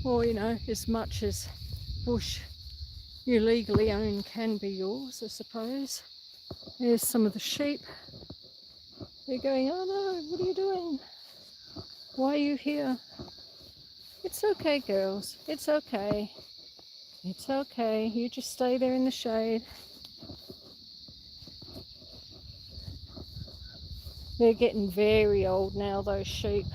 or you know, as much as bush you legally own can be yours, I suppose. There's some of the sheep. They're going, oh no, what are you doing? Why are you here? It's okay, girls, it's okay. It's okay, you just stay there in the shade. They're getting very old now, those sheep.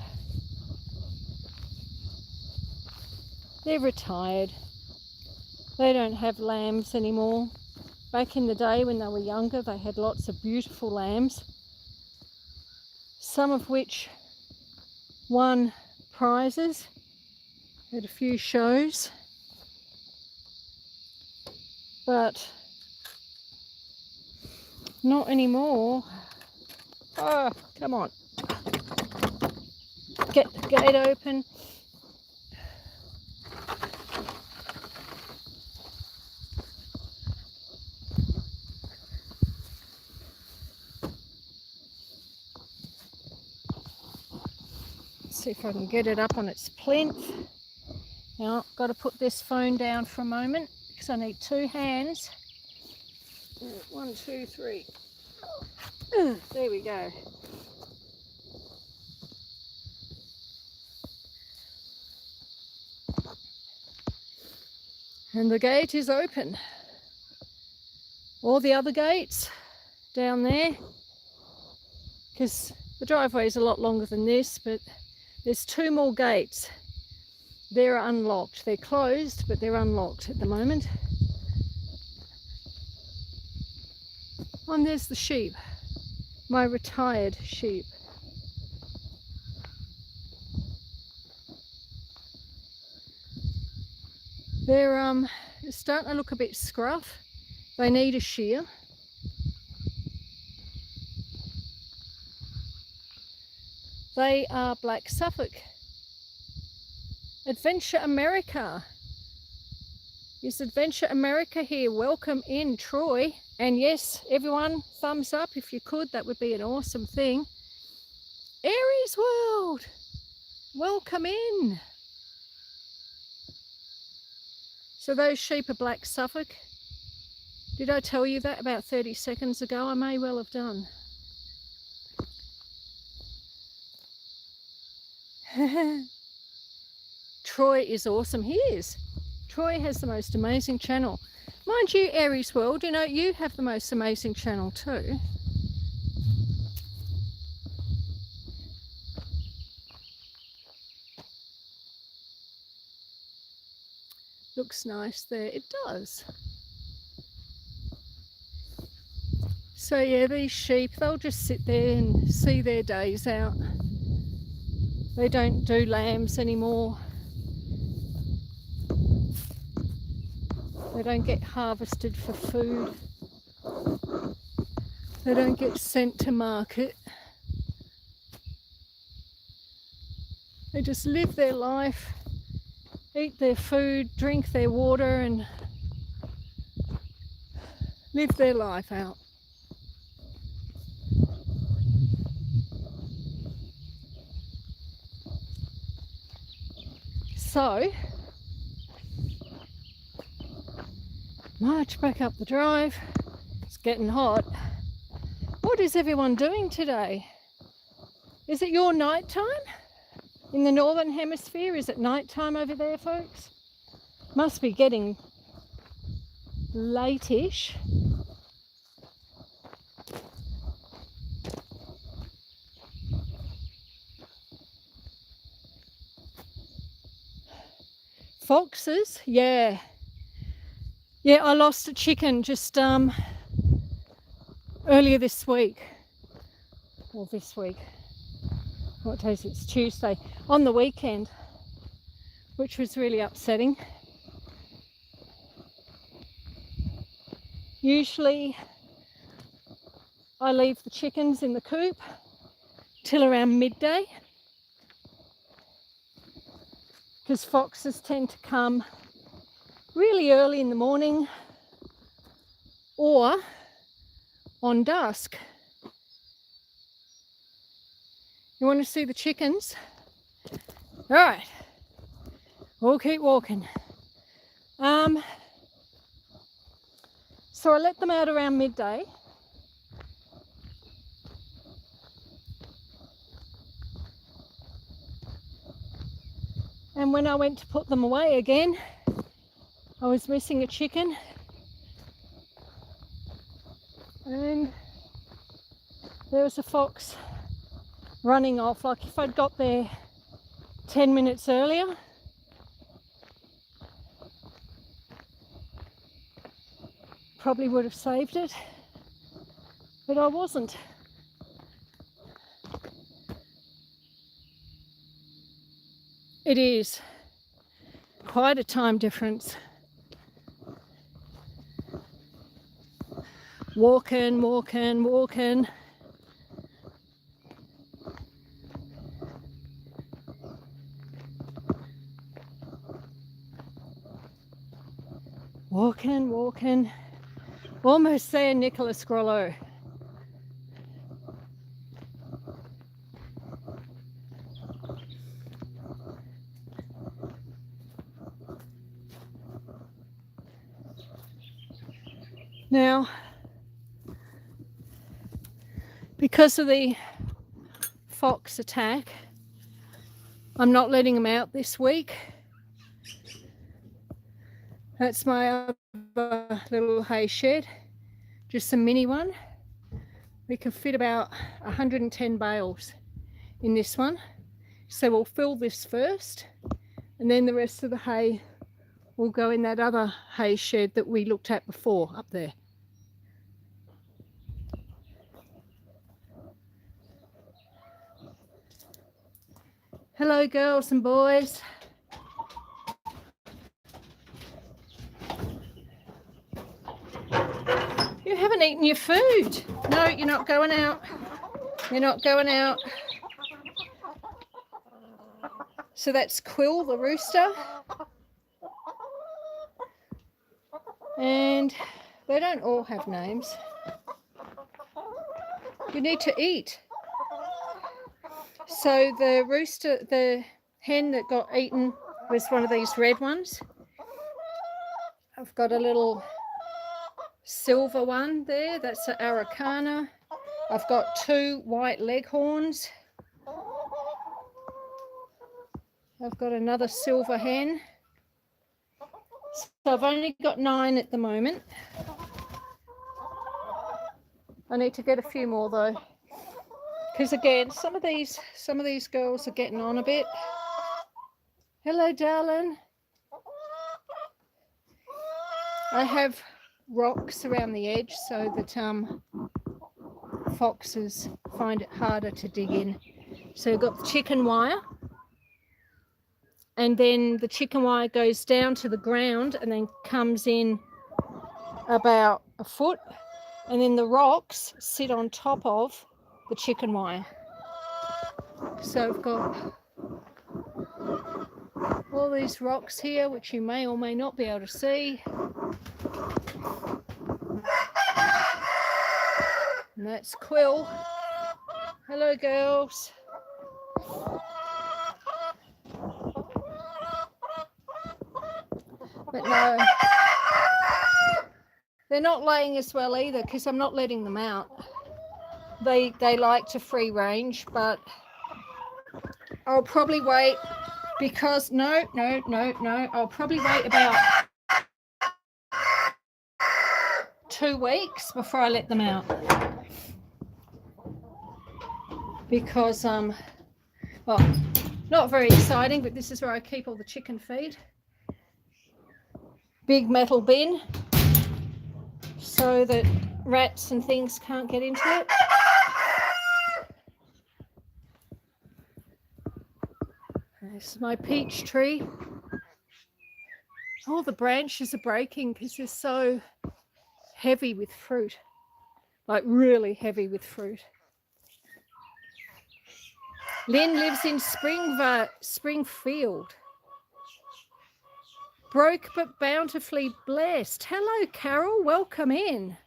They're retired. They don't have lambs anymore. Back in the day when they were younger, they had lots of beautiful lambs, some of which won prizes at a few shows. But not anymore. Oh, come on. Get the gate open. See if I can get it up on its plinth. Now, I've got to put this phone down for a moment because I need two hands. 1, 2, 3. There we go. And the gate is open. All the other gates down there, because the driveway is a lot longer than this, but there's 2 more gates. They're unlocked. They're closed, but they're unlocked at the moment. And there's the sheep. My retired sheep. They're starting to look a bit scruff. They need a shear. They are Black Suffolk. Adventure America. Is Adventure America here? Welcome in, Troy. And yes, everyone, thumbs up if you could. That would be an awesome thing. Aries World, welcome in. So those sheep are Black Suffolk. Did I tell you that about 30 seconds ago? I may well have done. Troy is awesome. He is. Troy has the most amazing channel. Mind you, Aries World, you know, you have the most amazing channel too. Looks nice there. It does. So yeah, these sheep, they'll just sit there and see their days out. They don't do lambs anymore. They don't get harvested for food. They don't get sent to market. They just live their life, eat their food, drink their water, and live their life out. So, march back up the drive. It's getting hot. What is everyone doing today? Is it your night time? In the northern hemisphere, is it night time over there, folks? Must be getting late-ish. Foxes, yeah. Yeah, I lost a chicken just earlier this week. Or this week. What day is it? It's Tuesday. On the weekend, which was really upsetting. Usually I leave the chickens in the coop till around midday, because foxes tend to come really early in the morning or on dusk. You want to see the chickens? All right, we'll keep walking. So I let them out around midday. And when I went to put them away again, I was missing a chicken. And there was a fox running off. Like if I'd got there 10 minutes earlier, probably would have saved it, but I wasn't. It is quite a time difference. Walking. Walking, walking, almost there, Nicholas Grollo. Now, because of the fox attack, I'm not letting them out this week. That's my other little hay shed, just a mini one. We can fit about 110 bales in this one. So we'll fill this first, and then the rest of the hay will go in that other hay shed that we looked at before up there. Hello, girls and boys. You haven't eaten your food. No, you're not going out. You're not going out. So that's Quill, the rooster. And they don't all have names. You need to eat. So the rooster, the hen that got eaten was one of these red ones. I've got a little silver one there. That's an Araucana. I've got 2 white leghorns. I've got another silver hen. So I've only got 9 at the moment. I need to get a few more though, because again, some of these girls are getting on a bit. Hello, darling. I have rocks around the edge so that foxes find it harder to dig in. So we've got the chicken wire, and then the chicken wire goes down to the ground and then comes in about a foot, and then the rocks sit on top of the chicken wire. So I've got all these rocks here, which you may or may not be able to see. And that's Quill. Hello, girls. But no, they're not laying as well either because I'm not letting them out. They like to free range, but I'll probably wait because no. I'll probably wait about 2 weeks before I let them out. Because well, not very exciting, but this is where I keep all the chicken feed. Big metal bin so that rats and things can't get into it. This is my peach tree. All the branches are breaking because they're so heavy with fruit, like really heavy with fruit. Lynn lives in Springfield. Broke but bountifully blessed. Hello, Carol. Welcome in.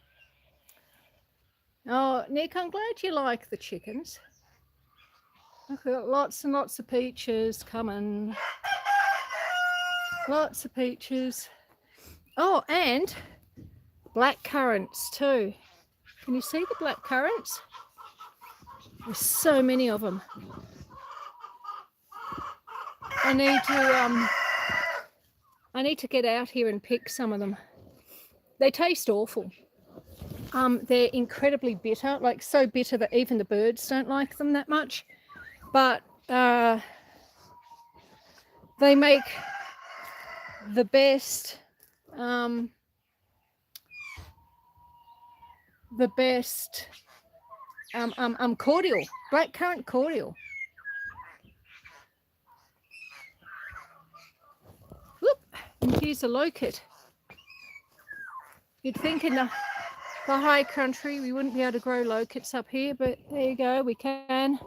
Oh, Nick, I'm glad you like the chickens. I've got lots and lots of peaches coming. Lots of peaches. Oh, and black currants too. Can you see the black currants? There's so many of them. I need to get out here and pick some of them. They taste awful. They're incredibly bitter, like so bitter that even the birds don't like them that much. But they make the best cordial, blackcurrant cordial. Whoop, and here's a locust. You'd think in the high country we wouldn't be able to grow locusts up here, but there you go, we can.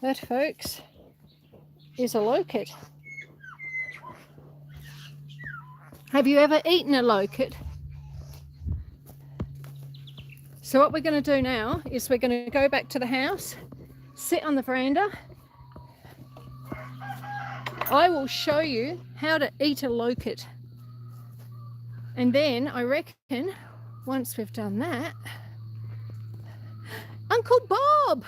That, folks, is a locust. Have you ever eaten a locust? So what we're going to do now is we're going to go back to the house, sit on the veranda. I will show you how to eat a locust. And then I reckon once we've done that, Uncle Bob!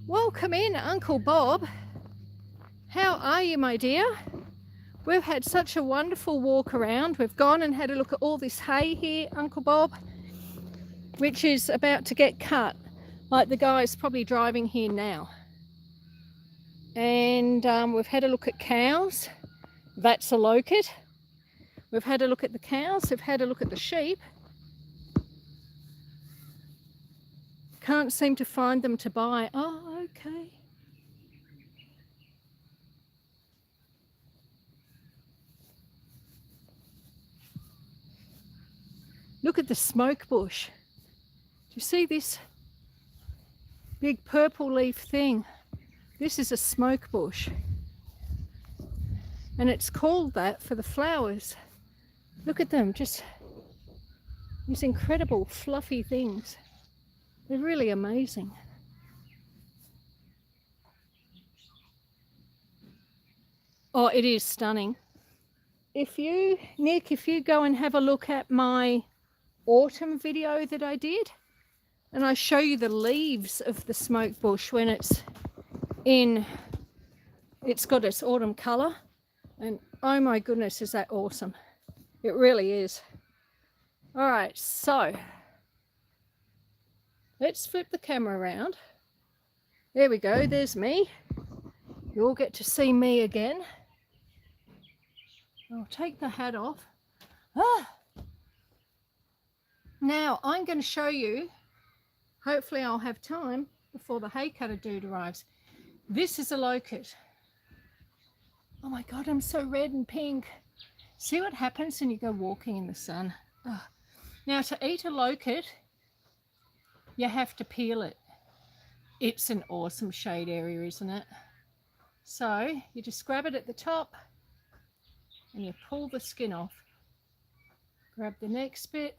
Welcome in, Uncle Bob. How are you, my dear? We've had such a wonderful walk around. We've gone and had a look at all this hay here, Uncle Bob, which is about to get cut. Like the guy's probably driving here now. And we've had a look at cows. That's a locust. We've had a look at the cows. We've had a look at the sheep. Can't seem to find them to buy. Oh, okay. Look at the smoke bush. Do you see this big purple leaf thing? This is a smoke bush. And it's called that for the flowers. Look at them, just these incredible fluffy things. They're really amazing. Oh, it is stunning. Nick, if you go and have a look at my autumn video that I did, and I show you the leaves of the smoke bush when it's got its autumn colour, and oh my goodness, is that awesome. It really is. All right, so let's flip the camera around. There we go, there's me. You'll get to see me again. I'll take the hat off. Now I'm going to show you, hopefully I'll have time, before the hay cutter dude arrives. This is a locust. Oh my God, I'm so red and pink. See what happens when you go walking in the sun. Oh. Now, to eat a locust, you have to peel it. It's an awesome shade area, isn't it? So you just grab it at the top and you pull the skin off. Grab the next bit.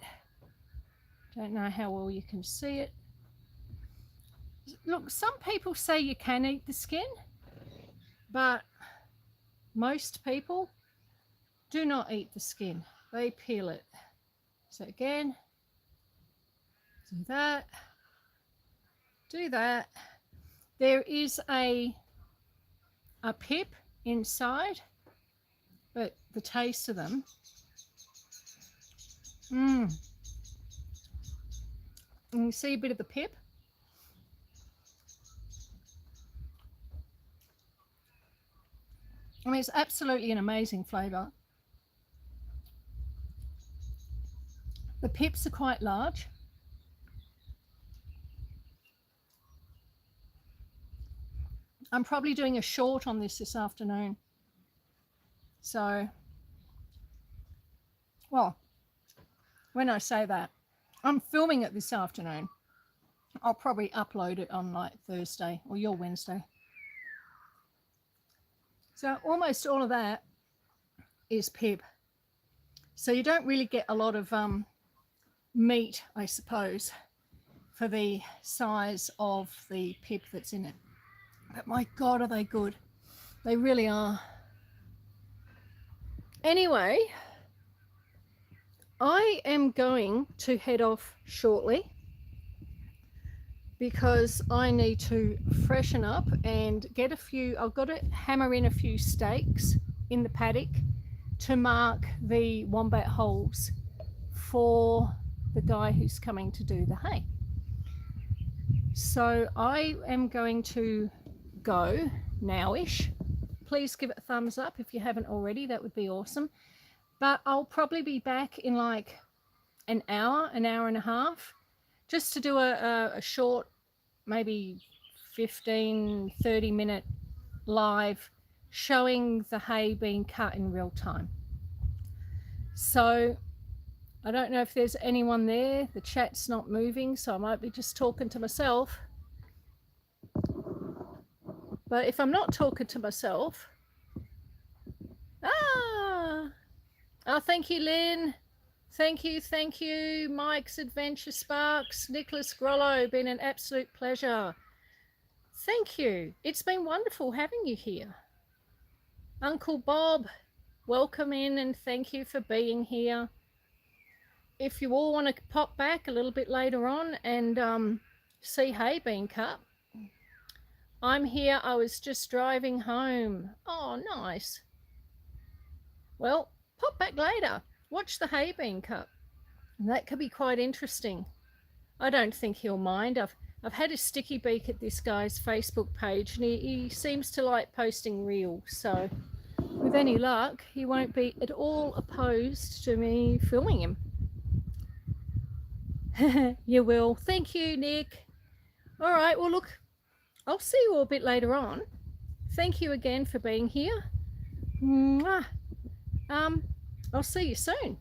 Don't know how well you can see it. Look, some people say you can eat the skin, but most people do not eat the skin. They peel it. So again, do that. Do that. There is a pip inside, but the taste of them. And you see a bit of the pip. I mean, it's absolutely an amazing flavour. The pips are quite large. I'm probably doing a short on this afternoon. So, well, when I say that, I'm filming it this afternoon. I'll probably upload it on like Thursday or your Wednesday. So almost all of that is pip. So you don't really get a lot of meat, I suppose, for the size of the pip that's in it. But my God, are they good. They really are. Anyway, I am going to head off shortly because I need to freshen up and get a few, I've got to hammer in a few stakes in the paddock to mark the wombat holes for the guy who's coming to do the hay. So I am going to go now-ish. Please give it a thumbs up if you haven't already. That would be awesome. But I'll probably be back in like an hour and a half, just to do a short, maybe 15-30 minute live showing the hay being cut in real time. So I don't know if there's anyone there. The chat's not moving, so I might be just talking to myself. But if I'm not talking to myself, oh, thank you, Lynn. Thank you, Mike's Adventure Sparks, Nicholas Grollo, been an absolute pleasure. Thank you. It's been wonderful having you here. Uncle Bob, welcome in and thank you for being here. If you all want to pop back a little bit later on and see hay being cut, I'm here. I was just driving home. Oh, nice. Well, pop back later. Watch the hay being cut. That could be quite interesting. I don't think he'll mind. I've had a sticky beak at this guy's Facebook page and he seems to like posting reels. So with any luck, he won't be at all opposed to me filming him. You will. Thank you, Nick. All right. Well, look, I'll see you all a bit later on. Thank you again for being here. Mwah. I'll see you soon.